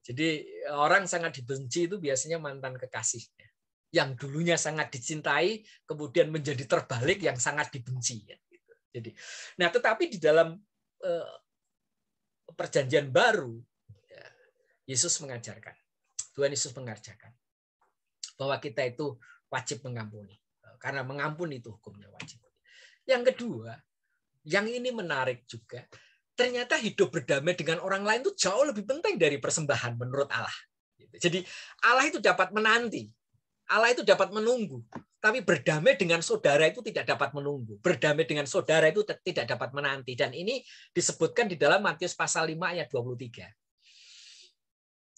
Jadi orang sangat dibenci itu biasanya mantan kekasihnya. Yang dulunya sangat dicintai, kemudian menjadi terbalik yang sangat dibenci. Jadi, nah tetapi di dalam perjanjian baru, Yesus mengajarkan, Tuhan Yesus mengajarkan bahwa kita itu wajib mengampuni. Karena mengampuni itu hukumnya wajib. Yang kedua, yang ini menarik juga, ternyata hidup berdamai dengan orang lain itu jauh lebih penting dari persembahan menurut Allah. Jadi Allah itu dapat menanti, Allah itu dapat menunggu, tapi berdamai dengan saudara itu tidak dapat menunggu. Berdamai dengan saudara itu tidak dapat menanti. Dan ini disebutkan di dalam Matius pasal 5 ayat 23.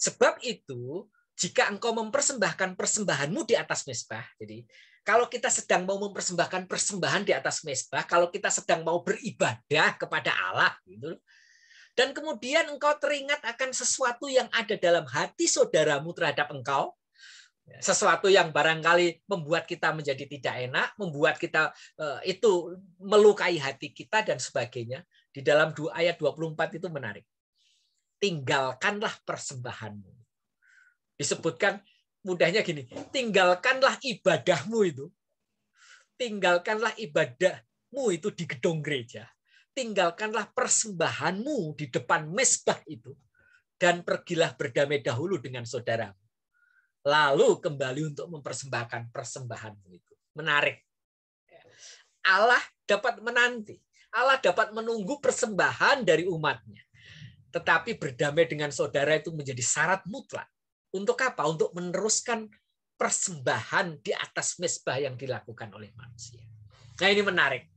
Sebab itu, jika engkau mempersembahkan persembahanmu di atas mezbah, jadi kalau kita sedang mau mempersembahkan persembahan di atas mezbah, kalau kita sedang mau beribadah kepada Allah, gitu, Dan kemudian engkau teringat akan sesuatu yang ada dalam hati saudaramu terhadap engkau, sesuatu yang barangkali membuat kita menjadi tidak enak, membuat kita itu melukai hati kita dan sebagainya. Di dalam ayat 24 itu menarik. Tinggalkanlah persembahanmu. Disebutkan mudahnya gini, tinggalkanlah ibadahmu itu. Tinggalkanlah ibadahmu itu di gedung gereja. Tinggalkanlah persembahanmu di depan mezbah itu. Dan pergilah berdamai dahulu dengan saudaramu. Lalu kembali untuk mempersembahkan persembahanmu itu. Menarik. Allah dapat menanti. Allah dapat menunggu persembahan dari umatnya. Tetapi berdamai dengan saudara itu menjadi syarat mutlak. Untuk apa? Untuk meneruskan persembahan di atas mezbah yang dilakukan oleh manusia. Nah, ini menarik.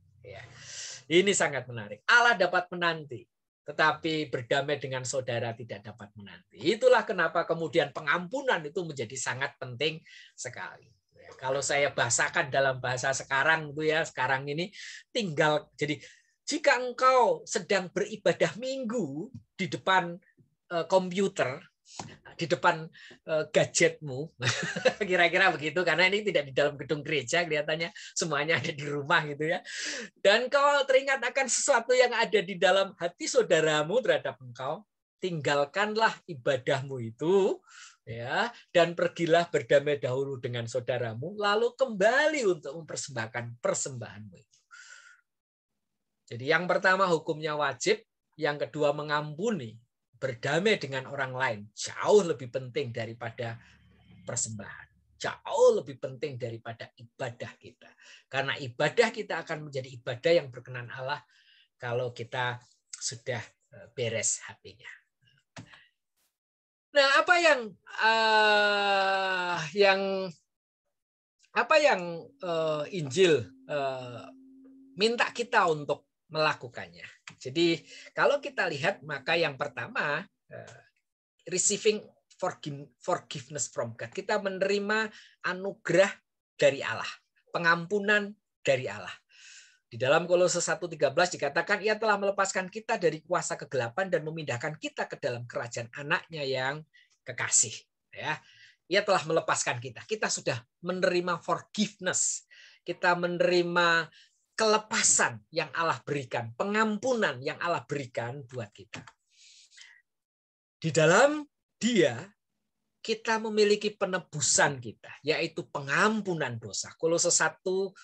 Ini sangat menarik. Allah dapat menanti, tetapi berdamai dengan saudara tidak dapat menanti. Itulah kenapa kemudian pengampunan itu menjadi sangat penting sekali. Kalau saya bahasakan dalam bahasa sekarang itu ya, sekarang ini tinggal. Jadi jika engkau sedang beribadah minggu di depan komputer, di depan gadgetmu, kira-kira begitu, karena ini tidak di dalam gedung gereja, kelihatannya semuanya ada di rumah gitu ya. Dan kau teringat akan sesuatu yang ada di dalam hati saudaramu terhadap engkau, tinggalkanlah ibadahmu itu, ya, dan pergilah berdamai dahulu dengan saudaramu, lalu kembali untuk mempersembahkan persembahanmu itu. Jadi yang pertama hukumnya wajib, yang kedua mengampuni. Berdamai dengan orang lain jauh lebih penting daripada persembahan. Jauh lebih penting daripada ibadah kita. Karena ibadah kita akan menjadi ibadah yang berkenan Allah kalau kita sudah beres hatinya. Nah, apa yang Injil minta kita untuk melakukannya. Jadi kalau kita lihat, maka yang pertama receiving forgiveness from God. Kita menerima anugerah dari Allah, pengampunan dari Allah. Di dalam Kolose 1:13 dikatakan ia telah melepaskan kita dari kuasa kegelapan dan memindahkan kita ke dalam kerajaan anaknya yang kekasih. Ya, ia telah melepaskan kita. Kita sudah menerima forgiveness. Kita menerima kelepasan yang Allah berikan, pengampunan yang Allah berikan buat kita. Di dalam Dia kita memiliki penebusan kita, yaitu pengampunan dosa. Kolose 1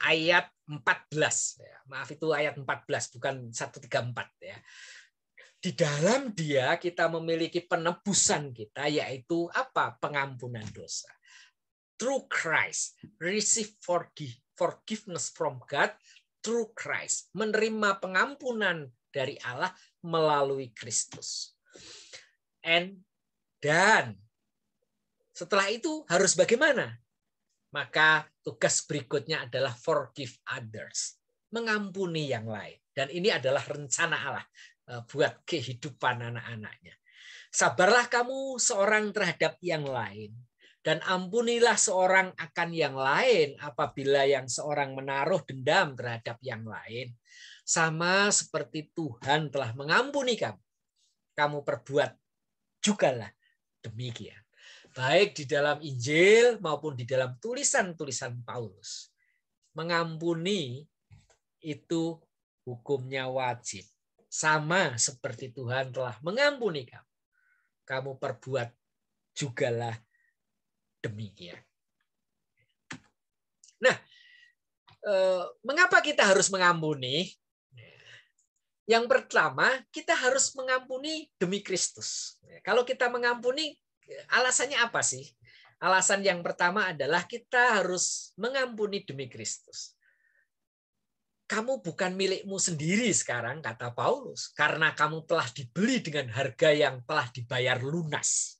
ayat 14. Maaf, itu ayat 14, bukan 1:34 ya. Di dalam Dia kita memiliki penebusan kita, yaitu apa? Pengampunan dosa. Through Christ, receive forgiveness from God through Christ. Menerima pengampunan dari Allah melalui Kristus. Dan setelah itu harus bagaimana? Maka tugas berikutnya adalah forgive others. Mengampuni yang lain. Dan ini adalah rencana Allah buat kehidupan anak-anaknya. Sabarlah kamu seorang terhadap yang lain. Dan ampunilah seorang akan yang lain apabila yang seorang menaruh dendam terhadap yang lain. Sama seperti Tuhan telah mengampuni kamu. Kamu perbuat jugalah demikian. Baik di dalam Injil maupun di dalam tulisan-tulisan Paulus. Mengampuni itu hukumnya wajib. Sama seperti Tuhan telah mengampuni kamu. Kamu perbuat jugalah demikian. Nah, mengapa kita harus mengampuni? Yang pertama, kita harus mengampuni demi Kristus. Kalau kita mengampuni, alasannya apa sih? Alasan yang pertama adalah kita harus mengampuni demi Kristus. Kamu bukan milikmu sendiri sekarang, kata Paulus, karena kamu telah dibeli dengan harga yang telah dibayar lunas.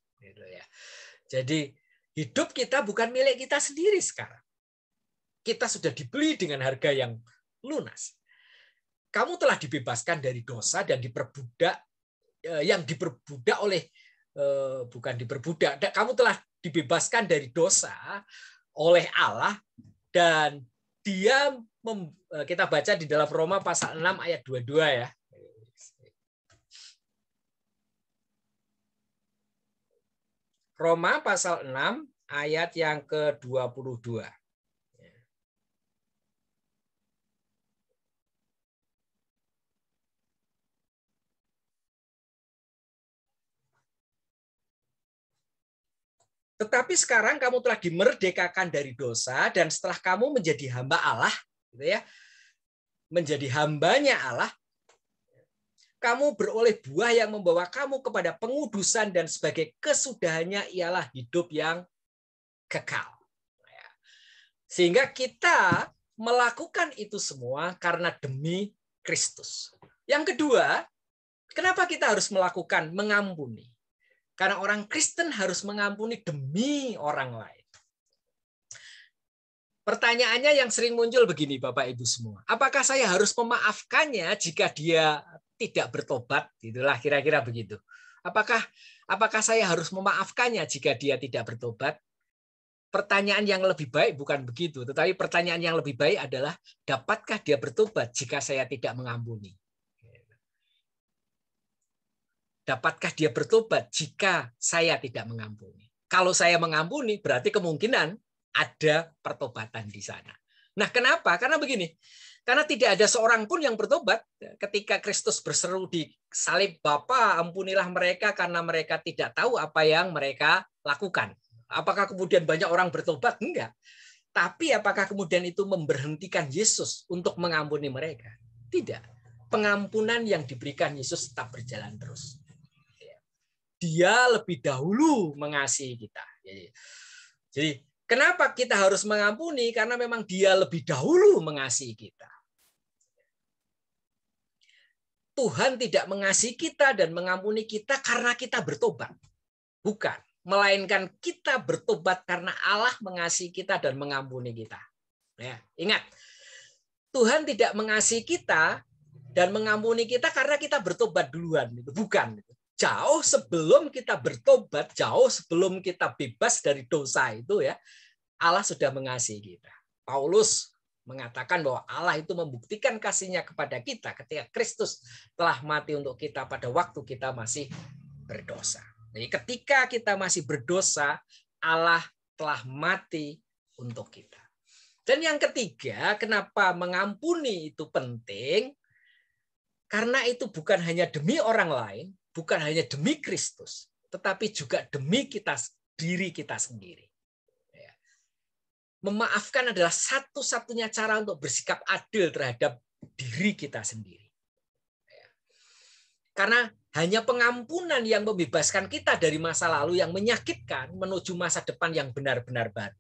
Jadi, hidup kita bukan milik kita sendiri sekarang. Kita sudah dibeli dengan harga yang lunas. Kamu telah dibebaskan dari dosa dan diperbudak, yang diperbudak oleh, bukan diperbudak, kamu telah dibebaskan dari dosa oleh Allah, dan Dia, kita baca di dalam Roma pasal 6 ayat 22 ya. Roma pasal 6 ayat yang ke-22. Tetapi sekarang kamu telah dimerdekakan dari dosa, dan setelah kamu menjadi hamba Allah, gitu ya, menjadi hambanya Allah, kamu beroleh buah yang membawa kamu kepada pengudusan, dan sebagai kesudahannya ialah hidup yang kekal. Sehingga kita melakukan itu semua karena demi Kristus. Yang kedua, kenapa kita harus melakukan mengampuni? Karena orang Kristen harus mengampuni demi orang lain. Pertanyaannya yang sering muncul begini, Bapak Ibu semua. Apakah saya harus memaafkannya jika dia tidak bertobat? Itulah kira-kira begitu. Apakah saya harus memaafkannya jika dia tidak bertobat? Pertanyaan yang lebih baik bukan begitu, tetapi pertanyaan yang lebih baik adalah, dapatkah dia bertobat jika saya tidak mengampuni? Dapatkah dia bertobat jika saya tidak mengampuni? Kalau saya mengampuni, berarti kemungkinan ada pertobatan di sana. Nah, kenapa? Karena begini, karena tidak ada seorang pun yang bertobat ketika Kristus berseru di salib, Bapa, ampunilah mereka karena mereka tidak tahu apa yang mereka lakukan. Apakah kemudian banyak orang bertobat? Enggak. Tapi apakah kemudian itu memberhentikan Yesus untuk mengampuni mereka? Tidak. Pengampunan yang diberikan Yesus tetap berjalan terus. Dia lebih dahulu mengasihi kita. Jadi kenapa kita harus mengampuni? Karena memang dia lebih dahulu mengasihi kita. Tuhan tidak mengasihi kita dan mengampuni kita karena kita bertobat. Bukan. Melainkan kita bertobat karena Allah mengasihi kita dan mengampuni kita. Ya, ingat, Tuhan tidak mengasihi kita dan mengampuni kita karena kita bertobat duluan. Bukan. Jauh sebelum kita bertobat, jauh sebelum kita bebas dari dosa itu, ya, Allah sudah mengasihi kita. Paulus mengatakan bahwa Allah itu membuktikan kasih-Nya kepada kita ketika Kristus telah mati untuk kita pada waktu kita masih berdosa. Jadi ketika kita masih berdosa, Allah telah mati untuk kita. Dan yang ketiga, kenapa mengampuni itu penting? Karena itu bukan hanya demi orang lain, bukan hanya demi Kristus, tetapi juga demi diri kita sendiri. Memaafkan adalah satu-satunya cara untuk bersikap adil terhadap diri kita sendiri. Karena hanya pengampunan yang membebaskan kita dari masa lalu yang menyakitkan menuju masa depan yang benar-benar baru.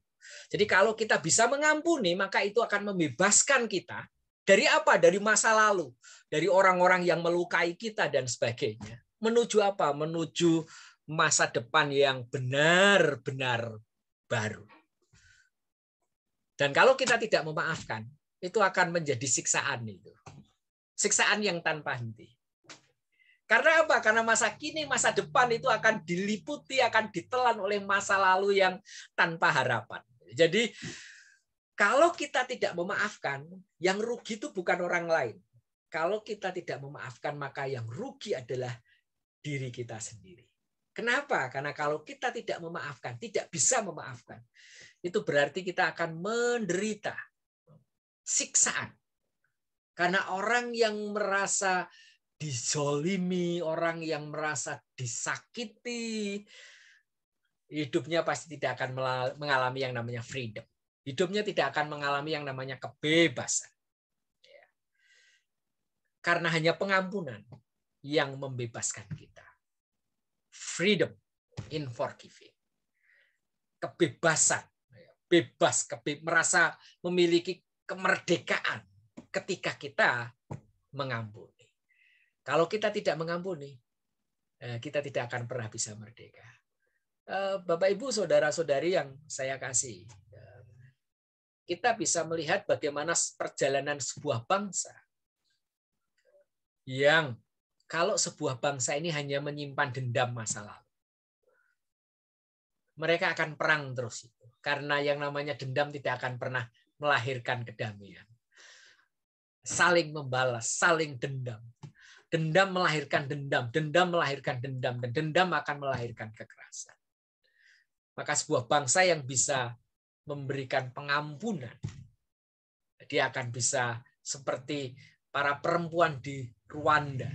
Jadi kalau kita bisa mengampuni, maka itu akan membebaskan kita dari apa? Dari masa lalu, dari orang-orang yang melukai kita dan sebagainya. Menuju apa? Menuju masa depan yang benar-benar baru. Dan kalau kita tidak memaafkan, itu akan menjadi siksaan itu. Siksaan yang tanpa henti. Karena apa? Karena masa kini, masa depan itu akan diliputi, akan ditelan oleh masa lalu yang tanpa harapan. Jadi kalau kita tidak memaafkan, yang rugi itu bukan orang lain. Kalau kita tidak memaafkan, maka yang rugi adalah diri kita sendiri. Kenapa? Karena kalau kita tidak memaafkan, tidak bisa memaafkan, itu berarti kita akan menderita siksaan. Karena orang yang merasa dizolimi, orang yang merasa disakiti, hidupnya pasti tidak akan mengalami yang namanya freedom. Hidupnya tidak akan mengalami yang namanya kebebasan. Karena hanya pengampunan yang membebaskan kita. Freedom in forgiving. Kebebasan. Bebas, merasa memiliki kemerdekaan ketika kita mengampuni. Kalau kita tidak mengampuni, kita tidak akan pernah bisa merdeka. Bapak, Ibu, saudara-saudari yang saya kasih, kita bisa melihat bagaimana perjalanan sebuah bangsa yang kalau sebuah bangsa ini hanya menyimpan dendam masa lalu, mereka akan perang terus itu. Karena yang namanya dendam tidak akan pernah melahirkan kedamaian. Saling membalas, saling dendam. Dendam melahirkan dendam, dendam melahirkan dendam, dan dendam akan melahirkan kekerasan. Maka sebuah bangsa yang bisa memberikan pengampunan, dia akan bisa seperti para perempuan di Rwanda.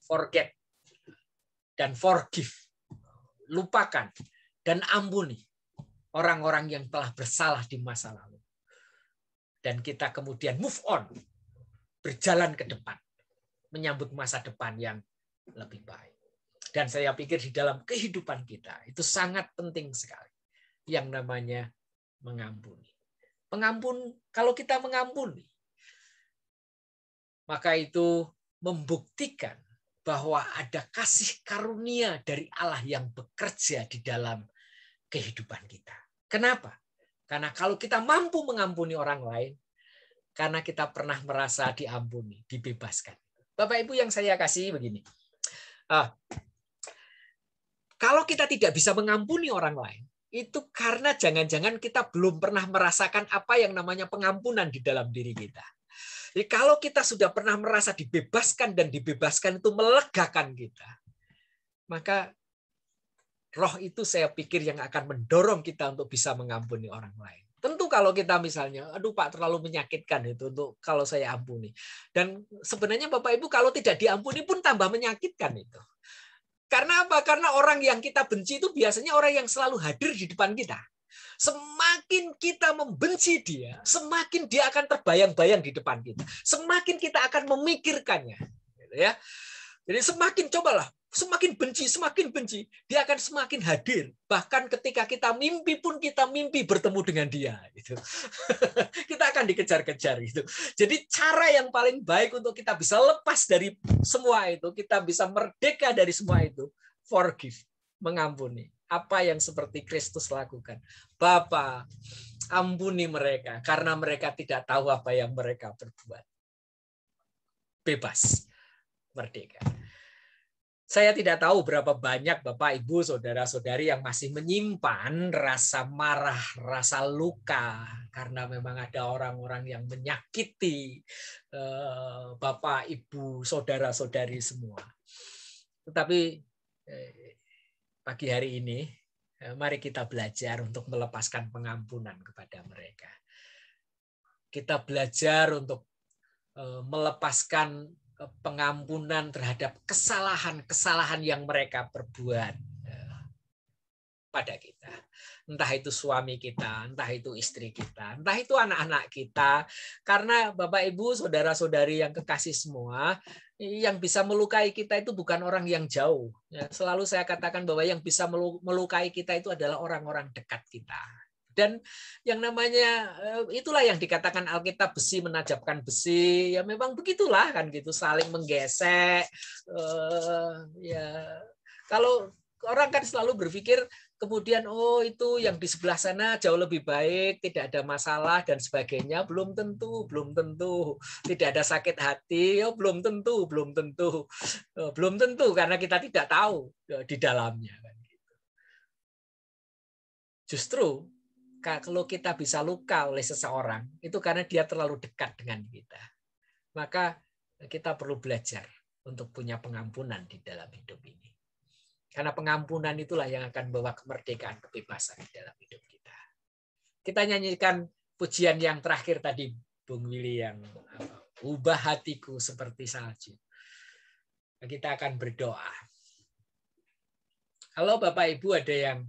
Forget dan forgive. Lupakan dan ampuni orang-orang yang telah bersalah di masa lalu. Dan kita kemudian move on, berjalan ke depan, menyambut masa depan yang lebih baik. Dan saya pikir di dalam kehidupan kita itu sangat penting sekali yang namanya mengampuni. Kalau kita mengampuni, maka itu membuktikan bahwa ada kasih karunia dari Allah yang bekerja di dalam kehidupan kita. Kenapa? Karena kalau kita mampu mengampuni orang lain, karena kita pernah merasa diampuni, dibebaskan. Bapak Ibu yang saya kasih begini. Kalau kita tidak bisa mengampuni orang lain, itu karena jangan-jangan kita belum pernah merasakan apa yang namanya pengampunan di dalam diri kita. Jadi kalau kita sudah pernah merasa dibebaskan dan dibebaskan itu melegakan kita, maka roh itu saya pikir yang akan mendorong kita untuk bisa mengampuni orang lain. Tentu kalau kita misalnya, aduh Pak terlalu menyakitkan itu untuk kalau saya ampuni. Dan sebenarnya Bapak Ibu kalau tidak diampuni pun tambah menyakitkan itu. Karena apa? Karena orang yang kita benci itu biasanya orang yang selalu hadir di depan kita. Semakin kita membenci dia, semakin dia akan terbayang-bayang di depan kita. Semakin kita akan memikirkannya. Ya. Jadi semakin benci, dia akan semakin hadir. Bahkan ketika kita mimpi pun kita mimpi bertemu dengan dia. Gitu. Kita akan dikejar-kejar. Gitu. Jadi cara yang paling baik untuk kita bisa lepas dari semua itu, kita bisa merdeka dari semua itu, forgive, mengampuni. Apa yang seperti Kristus lakukan. Bapa, ampuni mereka karena mereka tidak tahu apa yang mereka perbuat. Bebas, merdeka. Saya tidak tahu berapa banyak Bapak, Ibu, saudara-saudari yang masih menyimpan rasa marah, rasa luka karena memang ada orang-orang yang menyakiti Bapak, Ibu, saudara-saudari semua. Tetapi pagi hari ini, mari kita belajar untuk melepaskan pengampunan kepada mereka. Kita belajar untuk melepaskan pengampunan terhadap kesalahan-kesalahan yang mereka perbuat pada kita. Entah itu suami kita, entah itu istri kita, entah itu anak-anak kita. Karena Bapak, Ibu, saudara-saudari yang kekasih semua, yang bisa melukai kita itu bukan orang yang jauh. Selalu saya katakan bahwa yang bisa melukai kita itu adalah orang-orang dekat kita. Dan yang namanya itulah yang dikatakan Alkitab besi menajamkan besi. Ya memang begitulah kan gitu, saling menggesek. Ya kalau orang kan selalu berpikir kemudian itu yang di sebelah sana jauh lebih baik, tidak ada masalah dan sebagainya. Belum tentu. Tidak ada sakit hati, belum tentu karena kita tidak tahu di dalamnya. Justru kalau kita bisa luka oleh seseorang, itu karena dia terlalu dekat dengan kita. Maka kita perlu belajar untuk punya pengampunan di dalam hidup ini. Karena pengampunan itulah yang akan membawa kemerdekaan, kebebasan di dalam hidup kita. Kita nyanyikan pujian yang terakhir tadi, Bung Willy, yang ubah hatiku seperti salju. Kita akan berdoa. Kalau Bapak Ibu ada yang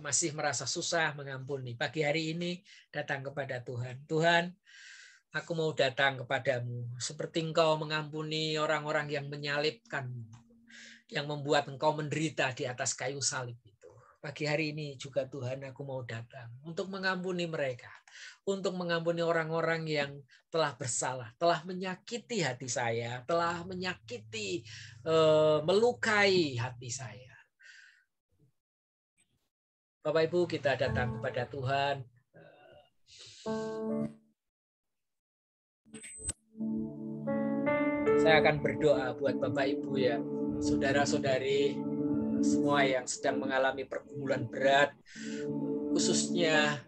masih merasa susah mengampuni, pagi hari ini datang kepada Tuhan. Tuhan, aku mau datang kepadamu seperti Engkau mengampuni orang-orang yang menyalibkan-Mu, yang membuat Engkau menderita di atas kayu salib itu. Pagi hari ini juga Tuhan, aku mau datang untuk mengampuni mereka, untuk mengampuni orang-orang yang telah bersalah, telah menyakiti hati saya, telah menyakiti, melukai hati saya. Bapak Ibu, kita datang kepada Tuhan. Saya akan berdoa buat Bapak Ibu ya, saudara-saudari semua yang sedang mengalami pergumulan berat, khususnya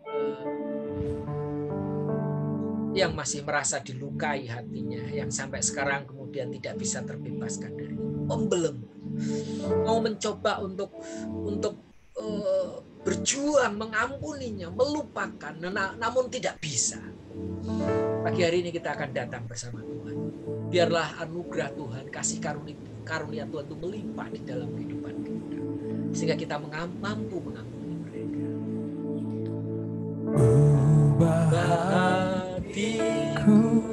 yang masih merasa dilukai hatinya, yang sampai sekarang kemudian tidak bisa terbebaskan dari pembelenggu. Mau mencoba untuk berjuang mengampuninya, melupakan, namun tidak bisa. Pagi hari ini kita akan datang bersama Tuhan. Biarlah anugerah Tuhan, kasih karunia Tuhan itu melimpah di dalam kehidupan kita, sehingga kita mampu mengampuni mereka. Ubah hatiku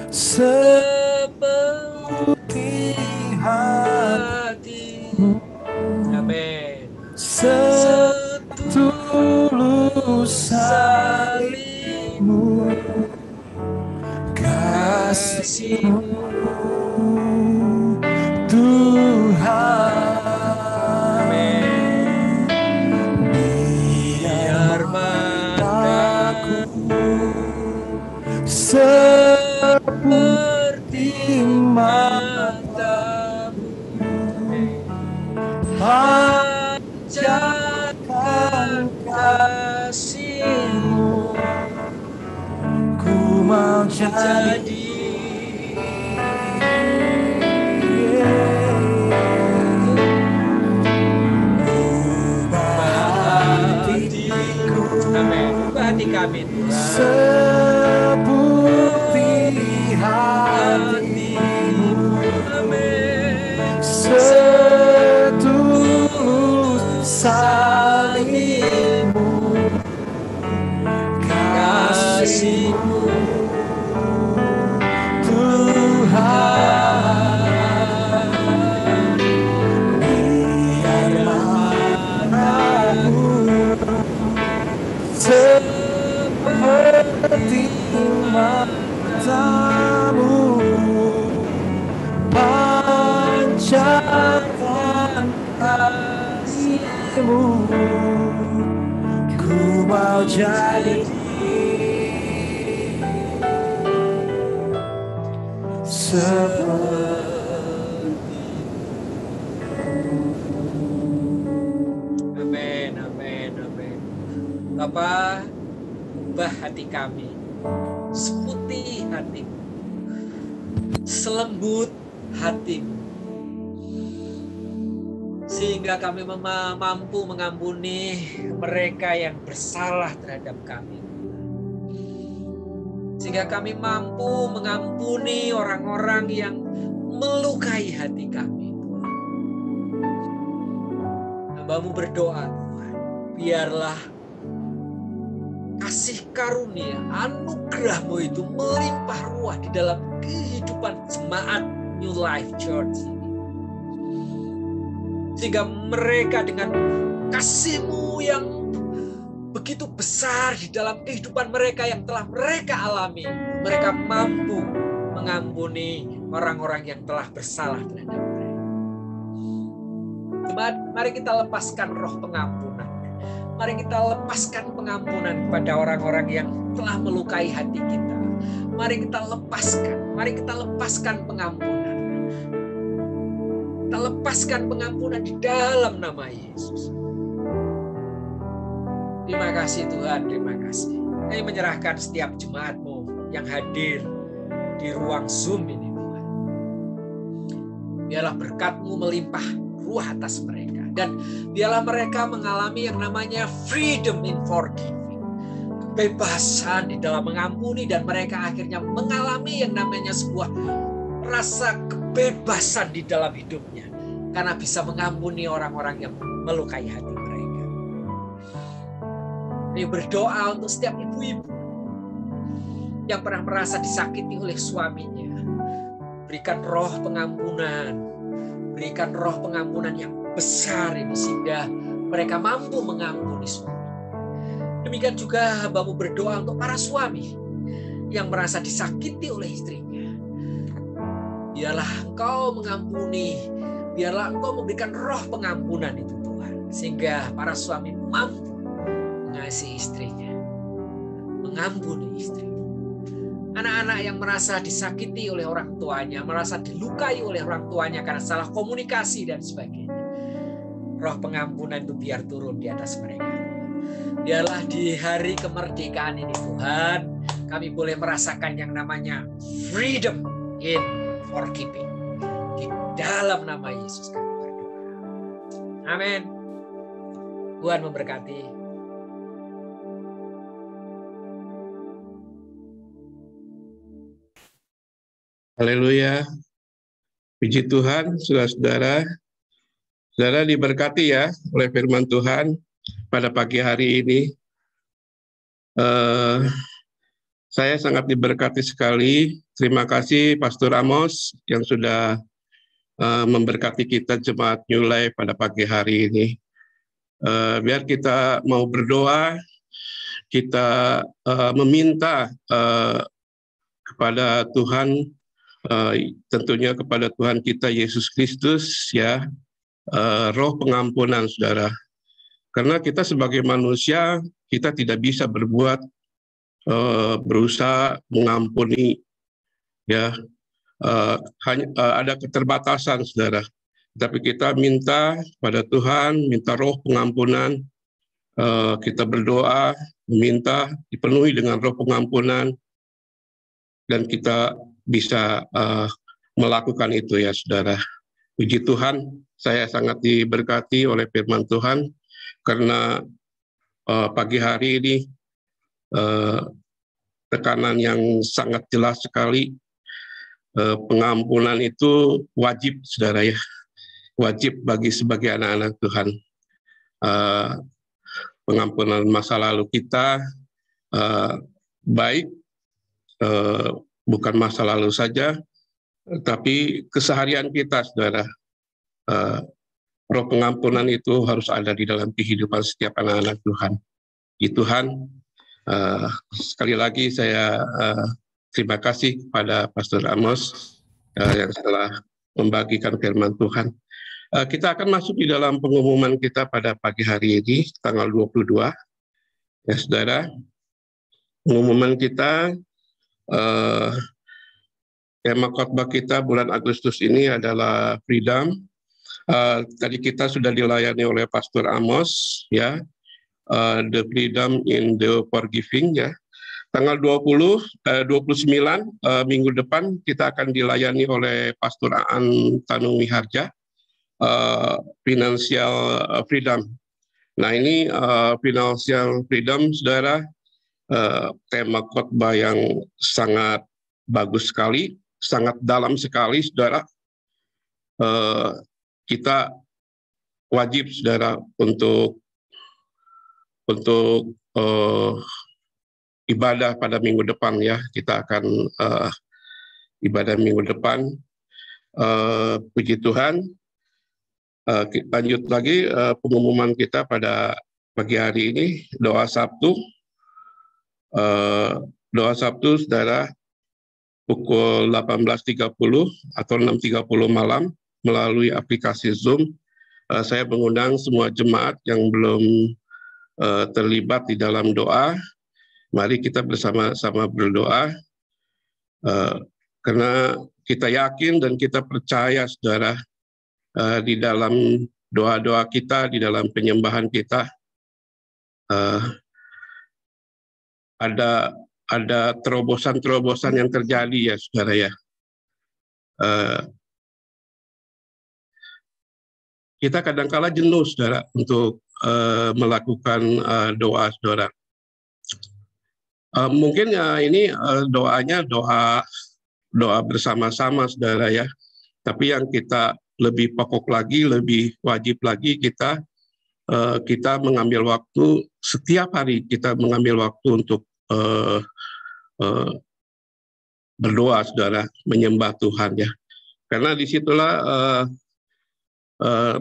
seperti hatimu, amin, setulus salibmu, kasihmu Tuhan. amin. Biar mataku seperti matamu, pancarkan kasihmu, ku mau jadi hati kami seperti hatimu, amin, setulus salibmu, kasihmu Tuhan. Biar mataku seperti matamu, pancarkan kasihmu, ku mau jadi seperti. amin, amin, amin. Bapa, ubah hati kami seputih hatimu, selembut hatimu, sehingga kami mampu mengampuni mereka yang bersalah terhadap kami, sehingga kami mampu mengampuni orang-orang yang melukai hati kami. Hamba-Mu berdoa, Tuhan, biarlah kasih karunia, anugerah-Mu itu melimpah ruah di dalam kehidupan jemaat New Life Church ini. Sehingga mereka dengan kasih-Mu yang begitu besar di dalam kehidupan mereka yang telah mereka alami, mereka mampu mengampuni orang-orang yang telah bersalah terhadap mereka. Jemaat, mari kita lepaskan roh pengampunan. Mari kita lepaskan pengampunan kepada orang-orang yang telah melukai hati kita. Mari kita lepaskan pengampunan. Kita lepaskan pengampunan di dalam nama Yesus. Terima kasih Tuhan, terima kasih. Kami menyerahkan setiap jemaat-Mu yang hadir di ruang Zoom ini, Tuhan. Biarlah berkat-Mu melimpah ruah atas mereka. Dan biarlah mereka mengalami yang namanya freedom in forgiving. Kebebasan di dalam mengampuni, dan mereka akhirnya mengalami yang namanya sebuah rasa kebebasan di dalam hidupnya. Karena bisa mengampuni orang-orang yang melukai hati mereka. Ini berdoa untuk setiap ibu-ibu yang pernah merasa disakiti oleh suaminya. Berikan roh pengampunan. Berikan roh pengampunan yang besar ini sehingga mereka mampu mengampuni suami. Demikian juga hamba-Mu berdoa untuk para suami yang merasa disakiti oleh istrinya. Biarlah Engkau mengampuni, biarlah Engkau memberikan roh pengampunan itu Tuhan, sehingga para suami mampu mengasihi istrinya, mengampuni istri. Anak-anak yang merasa disakiti oleh orang tuanya, merasa dilukai oleh orang tuanya karena salah komunikasi dan sebagainya. Roh pengampunan itu biar turun di atas mereka. Biarlah di hari kemerdekaan ini Tuhan, kami boleh merasakan yang namanya freedom in forgiving. Di dalam nama Yesus kami berdoa. Amin. Tuhan memberkati. Haleluya. Puji Tuhan, saudara-saudara. Saudara diberkati ya oleh firman Tuhan pada pagi hari ini. Saya sangat diberkati sekali. Terima kasih Pastor Amos yang sudah memberkati kita jemaat New Life pada pagi hari ini. Biar kita mau berdoa, kita meminta kepada Tuhan, tentunya kepada Tuhan kita Yesus Kristus ya, roh pengampunan, saudara. Karena kita sebagai manusia, kita tidak bisa berbuat, berusaha mengampuni, ya. Hanya ada keterbatasan, saudara. Tapi kita minta pada Tuhan, minta roh pengampunan. Kita berdoa, minta dipenuhi dengan roh pengampunan, dan kita bisa melakukan itu ya, saudara. Puji Tuhan, saya sangat diberkati oleh firman Tuhan, karena pagi hari ini tekanan yang sangat jelas sekali. Pengampunan itu wajib, saudara ya, wajib bagi sebagai anak-anak Tuhan. Pengampunan masa lalu kita, baik bukan masa lalu saja, tapi keseharian kita, saudara. Roh pengampunan itu harus ada di dalam kehidupan setiap anak-anak Tuhan. Di Tuhan, sekali lagi saya terima kasih kepada Pastor Amos yang telah membagikan firman Tuhan. Kita akan masuk di dalam pengumuman kita pada pagi hari ini, tanggal 22. Ya, saudara, pengumuman kita, tema khotbah kita bulan Agustus ini adalah Freedom. Tadi kita sudah dilayani oleh Pastor Amos, ya, the freedom in the forgiving, ya. Tanggal 29 minggu depan kita akan dilayani oleh Pastor Aan Tanung Miharja, financial freedom. Nah ini financial freedom, saudara, tema khotbah yang sangat bagus sekali, sangat dalam sekali, saudara. Kita wajib, saudara, untuk ibadah pada minggu depan ya. Kita akan ibadah minggu depan. Puji Tuhan. Lanjut lagi pengumuman kita pada pagi hari ini, doa Sabtu. Doa Sabtu, saudara, pukul 18.30 atau 6.30 malam melalui aplikasi Zoom. Saya mengundang semua jemaat yang belum terlibat di dalam doa. Mari kita bersama-sama berdoa, karena kita yakin dan kita percaya, saudara, di dalam doa-doa kita, di dalam penyembahan kita, ada terobosan-terobosan yang terjadi ya, saudara ya. Kita kadang-kala jenuh, saudara, untuk melakukan doa, saudara. Mungkin ini doanya doa bersama-sama, saudara ya. Tapi yang kita lebih pokok lagi, lebih wajib lagi, kita mengambil waktu setiap hari, kita mengambil waktu untuk berdoa, saudara, menyembah Tuhan ya. Karena disitulah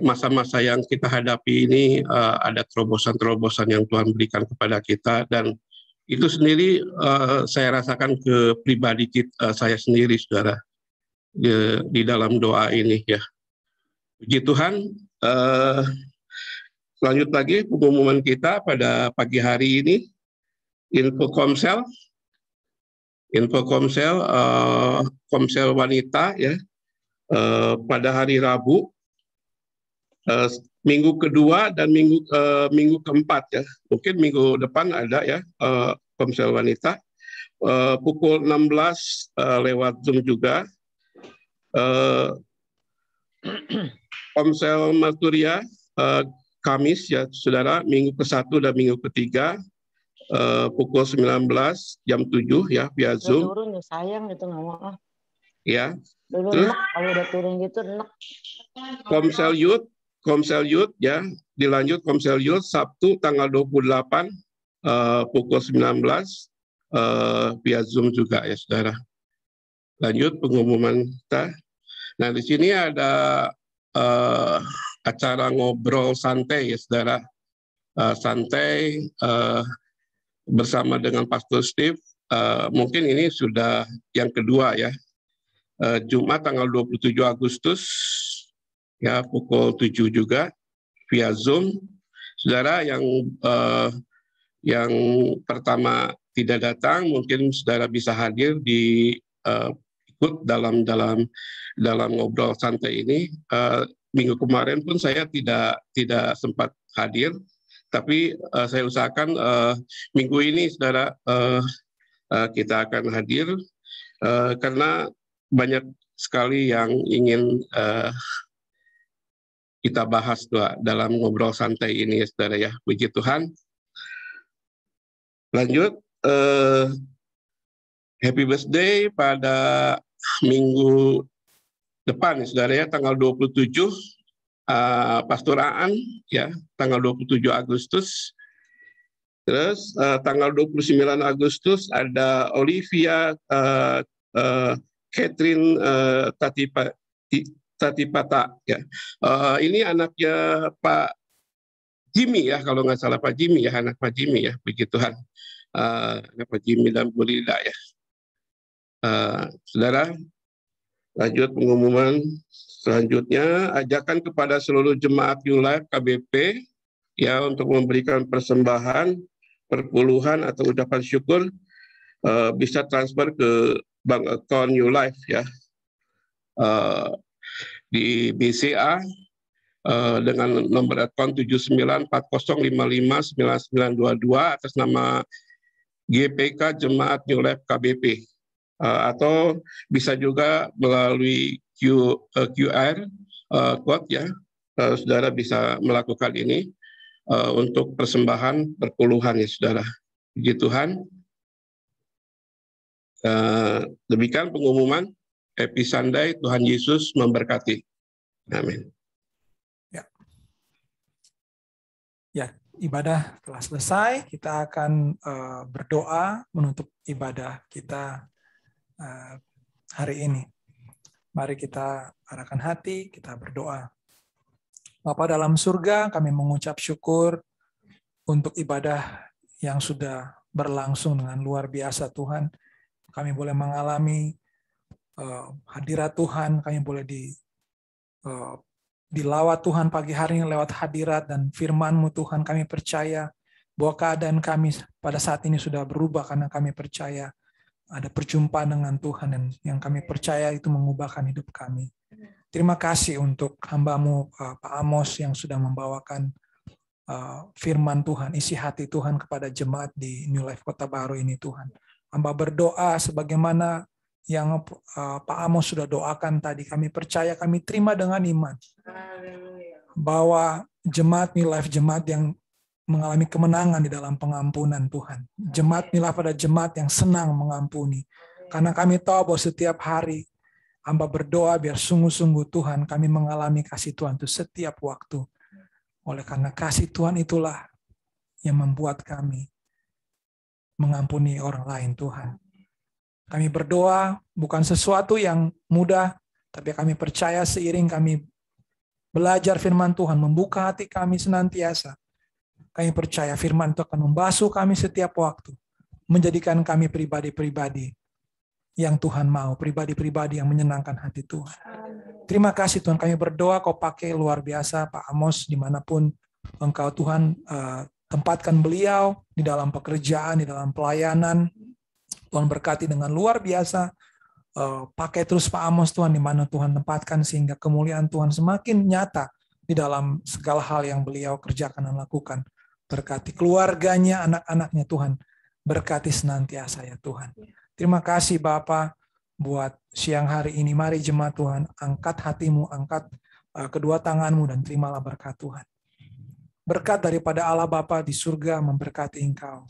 masa-masa yang kita hadapi ini ada terobosan-terobosan yang Tuhan berikan kepada kita, dan itu sendiri saya rasakan ke pribadi saya sendiri, saudara, di dalam doa ini ya. Puji Tuhan. Lanjut lagi pengumuman kita pada pagi hari ini, info Komsel Komsel wanita ya, pada hari Rabu, minggu kedua dan minggu keempat ya. Mungkin minggu depan ada ya, Komsel wanita, pukul 16 lewat Zoom juga. Komsel Maturia Kamis ya saudara, minggu ke-1 dan minggu ke-3 pukul 19 jam 7 ya via Udah Zoom turun ya sayang gitu nggak mau. ya. Dulu Terus enak kalau udah turun gitu enak. Komsel Youth ya, dilanjut Komsel Youth Sabtu tanggal 28 pukul 19 via Zoom juga ya saudara. Lanjut pengumuman kita. Nah di sini ada acara ngobrol santai ya saudara. Santai bersama dengan Pastor Steve. Mungkin ini sudah yang kedua ya. Jumat tanggal 27 Agustus ya pukul 7 juga via Zoom. Saudara yang pertama tidak datang, mungkin saudara bisa hadir di ikut dalam ngobrol santai ini. Minggu kemarin pun saya tidak sempat hadir, tapi saya usahakan minggu ini saudara kita akan hadir karena banyak sekali yang ingin kita bahas dalam ngobrol santai ini saudara ya. Puji Tuhan. Lanjut, happy birthday pada minggu depan saudara ya, tanggal 27 Pastor Aan ya, tanggal 27 Agustus. Terus tanggal 29 Agustus ada Olivia Catherine Tatipata ya. Ini anaknya Pak Jimmy ya, kalau nggak salah Pak Jimmy ya, anak Pak Jimmy ya, puji Tuhan. Anak Pak Jimmy dan Bu Lida ya. Saudara, lanjut pengumuman selanjutnya, ajakan kepada seluruh jemaat New Life KBP ya untuk memberikan persembahan, perpuluhan atau ucapan syukur bisa transfer ke bank account New Life ya. Di BCA dengan nomor account 7940559922 atas nama GPK Jemaat New Life KBP. Atau bisa juga melalui QR code ya, saudara bisa melakukan ini untuk persembahan perpuluhan ya saudara. Puji Tuhan. Demikian pengumuman. Happy Sunday, Tuhan Yesus memberkati. Amin. Ya, ibadah telah selesai. Kita akan berdoa menutup ibadah kita hari ini. Mari kita arahkan hati, kita berdoa. Bapa dalam surga, kami mengucap syukur untuk ibadah yang sudah berlangsung dengan luar biasa Tuhan. Kami boleh mengalami hadirat Tuhan, kami boleh dilawat Tuhan pagi hari ini lewat hadirat dan firman-Mu Tuhan. Kami percaya bahwa keadaan kami pada saat ini sudah berubah karena kami percaya ada perjumpaan dengan Tuhan dan yang kami percaya itu mengubahkan hidup kami. Terima kasih untuk hamba-Mu Pak Amos yang sudah membawakan firman Tuhan, isi hati Tuhan kepada jemaat di New Life Kota Baru ini Tuhan. Hamba berdoa sebagaimana yang Pak Amos sudah doakan tadi, kami percaya, kami terima dengan iman bahwa jemaat New Life, jemaat yang mengalami kemenangan di dalam pengampunan Tuhan. Jemaat New Life pada jemaat yang senang mengampuni. Karena kami tahu bahwa setiap hari hamba berdoa biar sungguh-sungguh Tuhan kami mengalami kasih Tuhan itu setiap waktu. Oleh karena kasih Tuhan itulah yang membuat kami mengampuni orang lain Tuhan. Kami berdoa bukan sesuatu yang mudah, tapi kami percaya seiring kami belajar firman Tuhan, membuka hati kami senantiasa. Kami percaya firman itu akan membasuh kami setiap waktu, menjadikan kami pribadi-pribadi yang Tuhan mau, pribadi-pribadi yang menyenangkan hati Tuhan. Terima kasih Tuhan, kami berdoa Kau pakai luar biasa Pak Amos dimanapun Engkau Tuhan tempatkan beliau di dalam pekerjaan, di dalam pelayanan. Tuhan berkati dengan luar biasa. Pakai terus Pak Amos Tuhan di mana Tuhan tempatkan sehingga kemuliaan Tuhan semakin nyata di dalam segala hal yang beliau kerjakan dan lakukan. Berkati keluarganya, anak-anaknya Tuhan. Berkati senantiasa ya Tuhan. Terima kasih Bapa buat siang hari ini. Mari jemaat Tuhan, angkat hatimu, angkat kedua tanganmu dan terimalah berkat Tuhan. Berkat daripada Allah Bapa di surga memberkati engkau.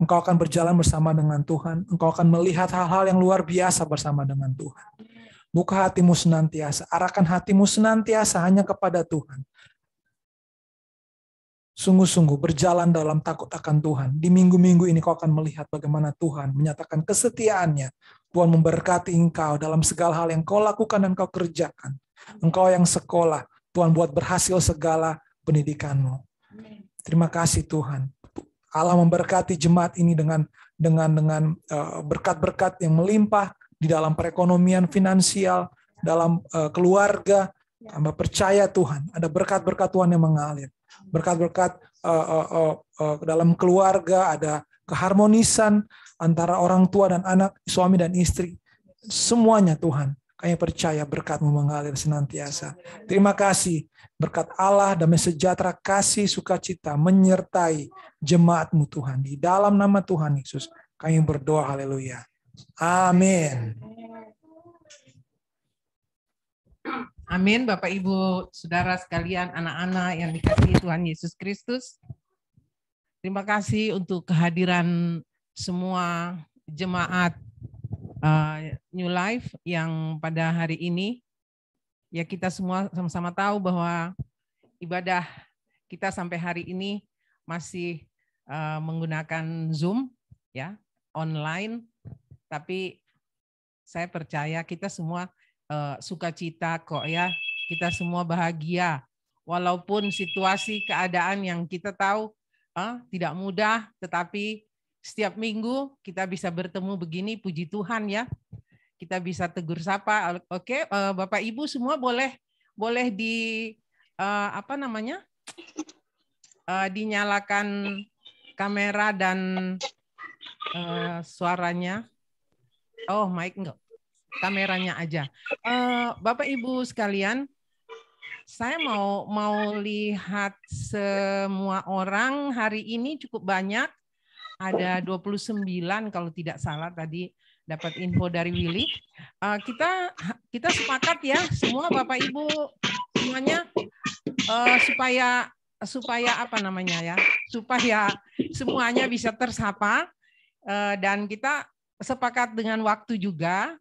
Engkau akan berjalan bersama dengan Tuhan. Engkau akan melihat hal-hal yang luar biasa bersama dengan Tuhan. Buka hatimu senantiasa. Arahkan hatimu senantiasa hanya kepada Tuhan. Sungguh-sungguh berjalan dalam takut akan Tuhan. Di minggu-minggu ini kau akan melihat bagaimana Tuhan menyatakan kesetiaannya. Tuhan memberkati engkau dalam segala hal yang kau lakukan dan kau kerjakan. Engkau yang sekolah, Tuhan buat berhasil segala pendidikanmu. Terima kasih Tuhan. Allah memberkati jemaat ini dengan berkat-berkat yang melimpah di dalam perekonomian finansial, dalam keluarga. Hamba percaya Tuhan, ada berkat-berkat Tuhan yang mengalir. Berkat-berkat dalam keluarga, ada keharmonisan antara orang tua dan anak, suami dan istri. Semuanya Tuhan, kami percaya berkat-Mu mengalir senantiasa. Terima kasih. Berkat Allah, damai sejahtera, kasih, sukacita menyertai jemaat-Mu Tuhan. Di dalam nama Tuhan Yesus, kami berdoa, haleluya. Amin. Amin, Bapak Ibu, Saudara sekalian, anak-anak yang dikasihi Tuhan Yesus Kristus. Terima kasih untuk kehadiran semua jemaat New Life yang pada hari ini. Ya, kita semua sama-sama tahu bahwa ibadah kita sampai hari ini masih menggunakan Zoom, ya, online. Tapi saya percaya kita semua sukacita kok ya, kita semua bahagia. Walaupun situasi keadaan yang kita tahu tidak mudah, tetapi setiap minggu kita bisa bertemu begini, puji Tuhan ya. Kita bisa tegur sapa. Oke, Bapak Ibu semua boleh di dinyalakan kamera dan suaranya. Oh, mic enggak. Kameranya aja. Bapak Ibu sekalian, saya mau lihat semua orang hari ini cukup banyak. Ada 29 kalau tidak salah tadi dapat info dari Willy. Kita sepakat ya semua Bapak Ibu semuanya supaya apa namanya ya? Supaya semuanya bisa tersapa dan kita sepakat dengan waktu juga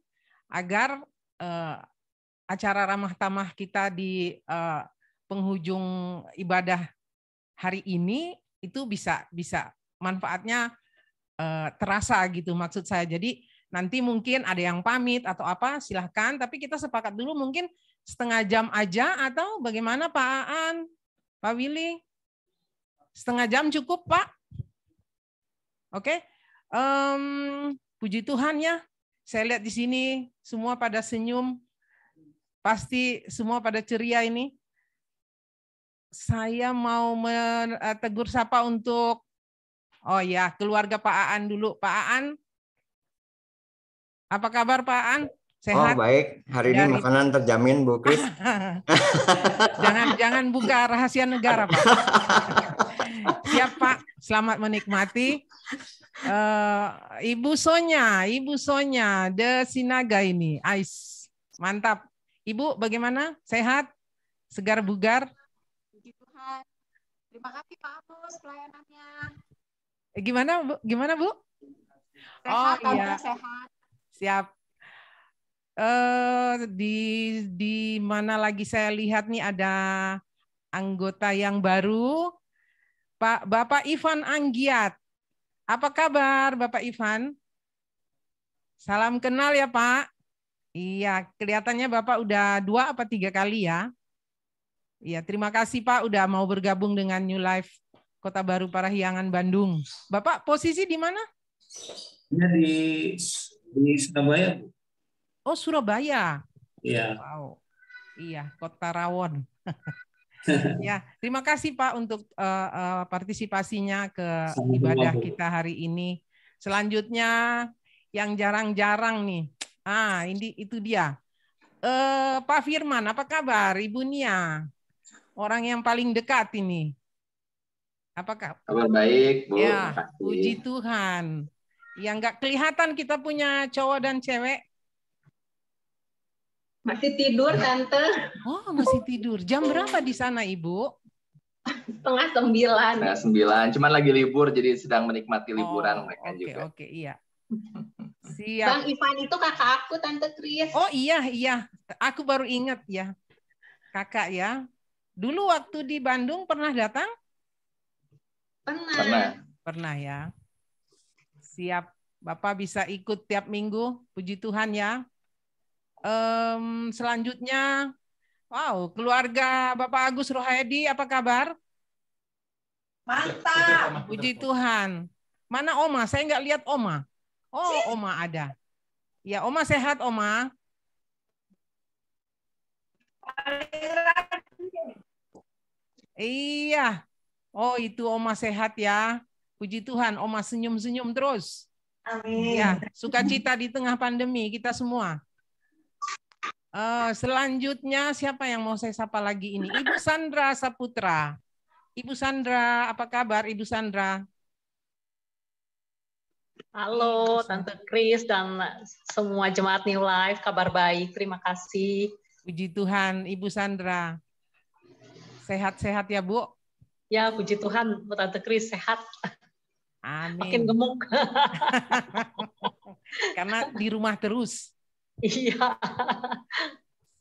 agar acara ramah tamah kita di penghujung ibadah hari ini itu bisa manfaatnya terasa gitu maksud saya. Jadi nanti mungkin ada yang pamit atau apa silahkan, tapi kita sepakat dulu mungkin setengah jam aja atau bagaimana Pak Aan, Pak Willy? Setengah jam cukup Pak? Oke. Puji Tuhan ya. Saya lihat di sini semua pada senyum. Pasti semua pada ceria ini. Saya mau tegur sapa untuk keluarga Pak Aan dulu. Pak Aan, apa kabar Pak Aan? Sehat? Oh baik, hari ini makanan terjamin Bu Kris. Jangan buka rahasia negara Pak. Siap Pak, selamat menikmati. Ibu Sonya, The Sinaga ini, Ais, mantap. Ibu bagaimana? Sehat? Segar bugar? Puji Tuhan. Terima kasih Pak Amos pelayanannya. Gimana Bu? Sehat, iya. Sehat. Siap. Di mana lagi saya lihat nih ada anggota yang baru, Bapak Ivan Anggiat. Apa kabar Bapak Ivan? Salam kenal ya Pak. Iya, kelihatannya Bapak udah 2 apa 3 kali ya. Iya, terima kasih Pak udah mau bergabung dengan New Life Kota Baru Parahyangan Bandung. Bapak posisi di mana? Ya, di Surabaya. Oh, Surabaya. Iya. Wow. Iya, Kota Rawon. Ya, terima kasih Pak untuk partisipasinya ke ibadah kita hari ini. Selanjutnya yang jarang-jarang nih. Itu dia. Pak Firman, apa kabar? Ibu Nia. Orang yang paling dekat ini. Apakah? Kabar baik, Bu. Ya, puji Tuhan. Yang nggak kelihatan kita punya cowok dan cewek. Masih tidur, Tante. Oh, masih tidur. Jam berapa di sana, Ibu? 9:30. 9:30. Cuman lagi libur, jadi sedang menikmati liburan mereka juga. Oke, iya. Siap. Bang Ivan itu kakak aku, Tante Kris. Oh iya. Aku baru ingat ya. Kakak ya. Dulu waktu di Bandung pernah datang? Pernah ya. Siap. Bapak bisa ikut tiap minggu. Puji Tuhan ya. Selanjutnya, wow, keluarga Bapak Agus Rohaydi, apa kabar? Mantap. Puji Tuhan. Mana Oma? Saya nggak lihat Oma. Oh, Oma ada. Ya, Oma sehat, Oma. Iya. Oh, itu Oma sehat ya. Puji Tuhan, Oma senyum-senyum terus. Amin. Ya, sukacita di tengah pandemi kita semua. Selanjutnya siapa yang mau saya sapa lagi ini? Ibu Sandra Saputra. Ibu Sandra, apa kabar Ibu Sandra? Halo Tante Kris dan semua jemaat New Life, kabar baik, terima kasih. Puji Tuhan, Ibu Sandra. Sehat-sehat ya, Bu? Ya, puji Tuhan, Tante Kris sehat. Amin. Makin gemuk. Karena di rumah terus. Iya.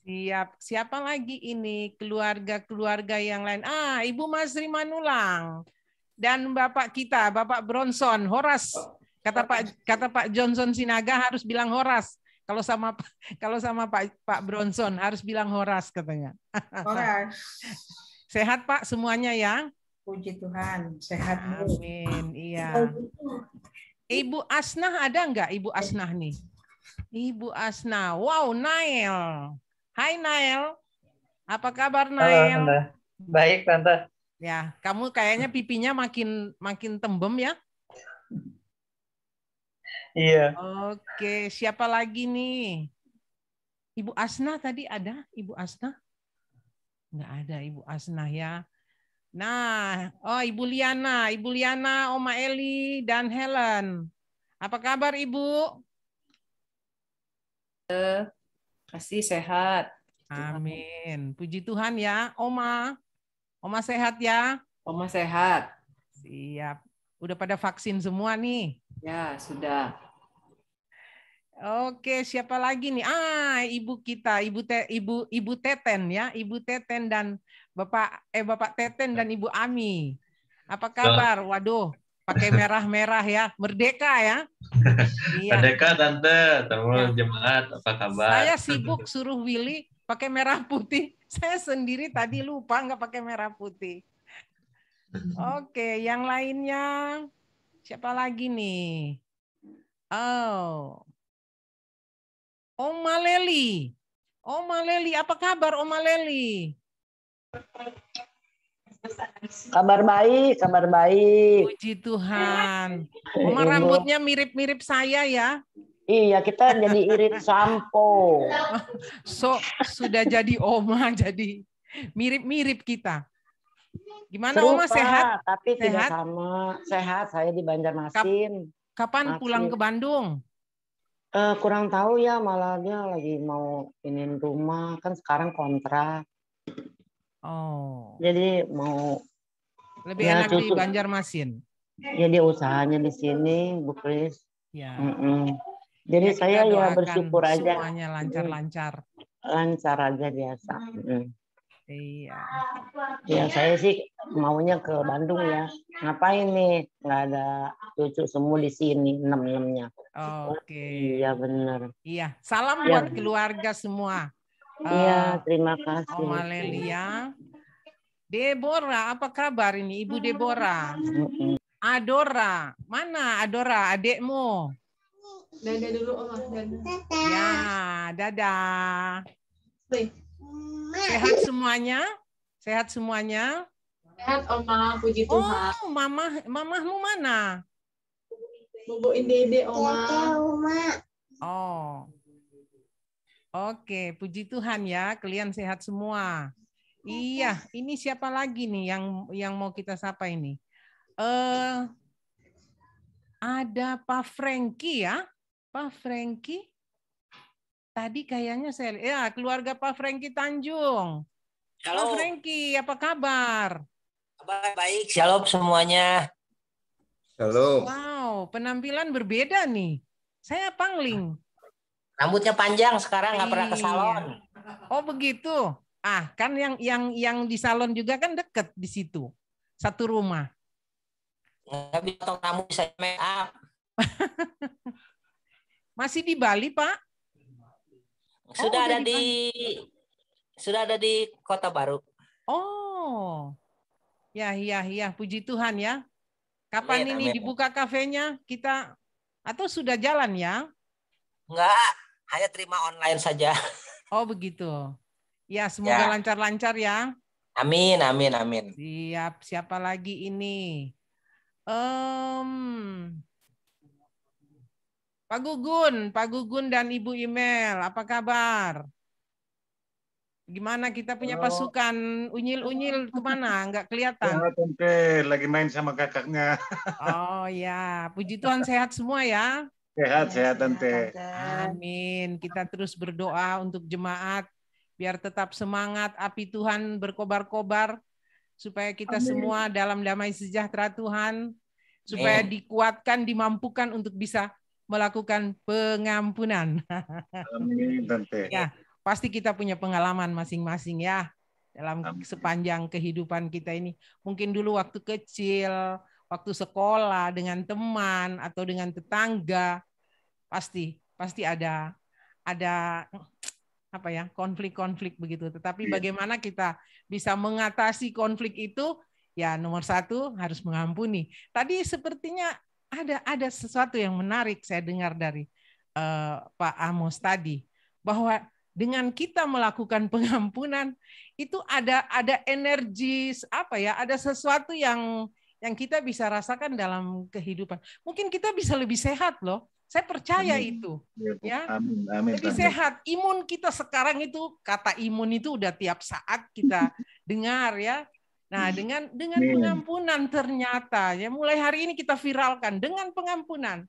Siap. Siapa lagi ini? Keluarga-keluarga yang lain. Ibu Masri Manulang. Dan Bapak kita, Bapak Bronson, Horas. Kata Pak Johnson Sinaga harus bilang Horas. Kalau sama Pak Bronson harus bilang Horas katanya. Horas. Sehat Pak semuanya ya? Puji Tuhan, sehat. Amin. Iya. Ibu Asnah ada nggak Ibu Asnah nih? Ibu Asnah. Wow, Nail. Hai Nail. Apa kabar Nail? Halo, Tante. Baik, Tante. Ya, kamu kayaknya pipinya makin tembem ya? Iya. Oke, siapa lagi nih? Ibu Asnah tadi ada? Ibu Asnah? Nggak ada Ibu Asnah ya. Nah, Ibu Liana, Oma Eli, dan Helen. Apa kabar Ibu? Kasih sehat. Amin. Puji Tuhan ya. Oma sehat ya? Oma sehat. Siap. Udah pada vaksin semua nih? Ya, sudah. Oke, siapa lagi nih? Ibu kita, Ibu Teten ya, Ibu Teten dan Bapak Teten dan Ibu Ami. Apa kabar? Waduh, pakai merah-merah ya, merdeka ya. Iya. Merdeka Tante, teman jemaat, apa kabar? Saya sibuk suruh Willy pakai merah putih. Saya sendiri tadi lupa nggak pakai merah putih. Oke, yang lainnya siapa lagi nih? Oma Leli. Oma Leli, apa kabar Oma Leli? Kabar baik. Puji Tuhan. Oma rambutnya mirip-mirip saya ya. Iya, kita jadi irit sampo. Sudah jadi Oma, jadi mirip-mirip kita. Gimana Serupa, Oma sehat? Tapi sehat? tidak sama. Sehat, saya di Banjarmasin. Kapan pulang ke Bandung? Kurang tahu ya, malah dia lagi mau iniin rumah. Kan sekarang kontrak. Oh. Jadi mau lebih enak di Banjarmasin. Jadi usahanya di sini, Bu Kris. Ya. Jadi saya ya bersyukur aja. Semuanya lancar-lancar. Lancar aja biasa. Iya. Ya saya sih maunya ke Bandung ya. Ngapain nih? Nggak ada cucu semua di sini, 6-6-nya. Oke. Iya benar. Iya. Salam buat keluarga semua. Iya, terima kasih. Oma Lelia. Deborah, apa kabar ini Ibu Deborah? Adora, mana Adora adekmu? Dadah dulu Oma. Ya, dadah. Sehat semuanya? Sehat semuanya? Sehat Oma, puji Tuhan. Oh, mamahmu mana? Boboin Dede Oma. Oh. Oke, puji Tuhan ya, kalian sehat semua. Iya, ini siapa lagi nih yang mau kita sapa ini? Ada Pak Franky ya, Pak Franky. Tadi kayaknya saya keluarga Pak Franky Tanjung. Halo. Pak Franky, apa kabar? kabar? Baik, shalom semuanya. Shalom. Wow, penampilan berbeda nih. Saya pangling. Rambutnya panjang sekarang, nggak pernah ke Iya. salon. Oh begitu. Ah, kan yang di salon juga kan deket di situ. Satu rumah. Nggak bisa potong rambut, bisa make up. Masih di Bali, Pak? Sudah udah ada di Kota Baru. Oh. Ya, puji Tuhan ya. Kapan Amin, ini amin. dibuka kafenya? Kita atau sudah jalan ya? Enggak, hanya terima online saja. Oh, begitu. Ya, semoga Ya. lancar-lancar ya. Amin, amin, amin. Siap, siapa lagi ini? Pak Gugun dan Ibu Imel, apa kabar? Gimana kita punya pasukan unyil-unyil kemana? Nggak kelihatan. Ya, Tante, lagi main sama kakaknya. Oh ya, puji Tuhan sehat semua ya. Sehat, Tante. Amin. Kita terus berdoa untuk jemaat biar tetap semangat, api Tuhan berkobar-kobar supaya kita semua dalam damai sejahtera Tuhan, supaya dikuatkan, dimampukan untuk bisa melakukan pengampunan. Amin, Tante. Ya, pasti kita punya pengalaman masing-masing ya dalam sepanjang kehidupan kita ini. Mungkin dulu waktu kecil, waktu sekolah dengan teman atau dengan tetangga, pasti ada apa ya, konflik-konflik begitu. Tetapi bagaimana kita bisa mengatasi konflik itu? Ya, nomor satu harus mengampuni. Tadi sepertinya ada sesuatu yang menarik saya dengar dari Pak Amos tadi, bahwa dengan kita melakukan pengampunan itu ada energi apa ya, ada sesuatu yang kita bisa rasakan dalam kehidupan. Mungkin kita bisa lebih sehat loh. Saya percaya itu, ya. Amin. Lebih sehat. Imun kita sekarang itu, kata imun itu udah tiap saat kita dengar ya. Nah, dengan pengampunan ternyata ya, mulai hari ini kita viralkan dengan pengampunan.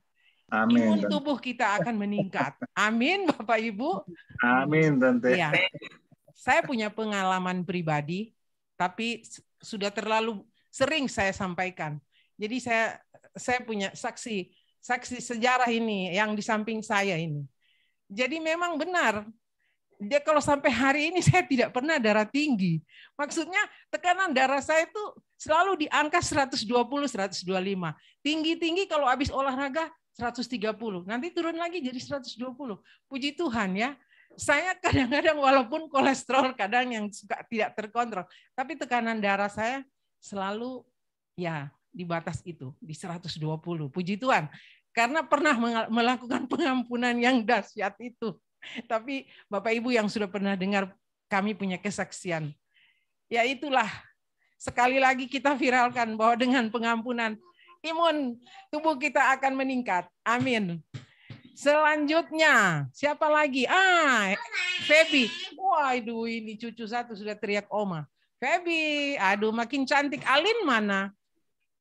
Amin. Imun tubuh kita akan meningkat. Amin, Bapak Ibu. Amin, Tante. Ya. Saya punya pengalaman pribadi, tapi sudah terlalu sering saya sampaikan. Jadi saya punya saksi sejarah ini yang di samping saya ini. Jadi memang benar. Dia kalau sampai hari ini saya tidak pernah darah tinggi. Maksudnya tekanan darah saya itu selalu di angka 120, 125. Tinggi-tinggi kalau habis olahraga 130. Nanti turun lagi jadi 120. Puji Tuhan ya. Saya kadang-kadang walaupun kolesterol kadang yang suka tidak terkontrol, tapi tekanan darah saya selalu ya di batas itu, di 120. Puji Tuhan. Karena pernah melakukan pengampunan yang dahsyat itu. Tapi Bapak Ibu yang sudah pernah dengar, kami punya kesaksian. Ya itulah, sekali lagi kita viralkan bahwa dengan pengampunan, imun tubuh kita akan meningkat. Amin. Selanjutnya, siapa lagi? Feby. Waduh, ini cucu satu sudah teriak Oma. Feby, aduh makin cantik. Alin mana?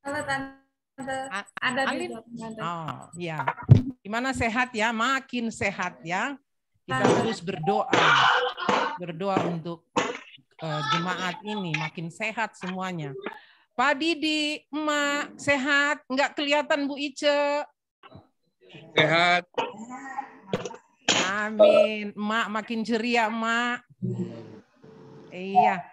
Halo Tante. Ada di Alin. Tante. Oh, ya. Gimana, sehat ya? Makin sehat ya. Kita terus berdoa untuk jemaat ini makin sehat semuanya. Pak Didi, Emak sehat? Enggak kelihatan Bu Ice. Sehat. Amin. Emak makin ceria, Emak. Iya.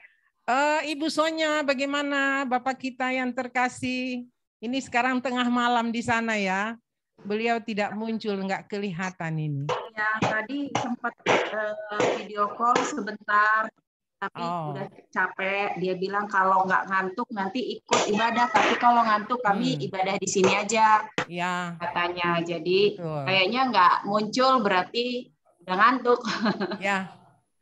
Ibu Sonya, bagaimana Bapak kita yang terkasih? Ini sekarang tengah malam di sana ya. Beliau tidak muncul, nggak kelihatan ini. Ya, tadi sempat video call sebentar, tapi udah capek. Dia bilang kalau nggak ngantuk nanti ikut ibadah, tapi kalau ngantuk kami ibadah di sini aja. Ya. Katanya. Jadi kayaknya nggak muncul berarti udah ngantuk. Ya,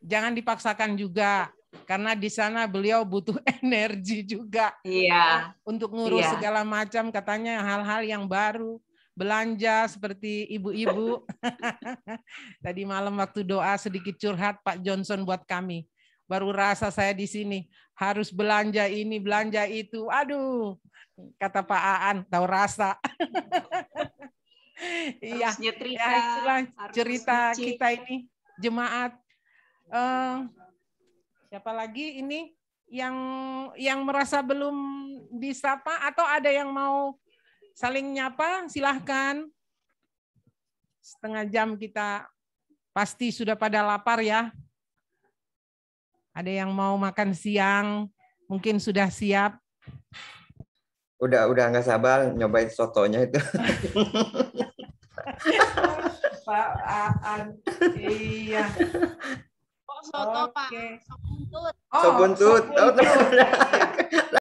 jangan dipaksakan juga. Karena di sana beliau butuh energi juga. Iya. Untuk ngurus segala macam, katanya hal-hal yang baru. Belanja seperti ibu-ibu. Tadi malam waktu doa sedikit curhat Pak Johnson buat kami. Baru rasa saya di sini harus belanja ini, belanja itu. Aduh, kata Pak Aan, tahu rasa. Iya, ya, itulah cerita kita ini jemaat. Siapa lagi ini? yang merasa belum disapa atau ada yang mau saling nyapa, silahkan. Setengah jam kita pasti sudah pada lapar ya. Ada yang mau makan siang, mungkin sudah siap. Udah nggak sabar nyobain sotonya itu. Pak Aan. Iya. Soto, Pak. Oke. Sop buntut. Sop buntut. Sop buntut.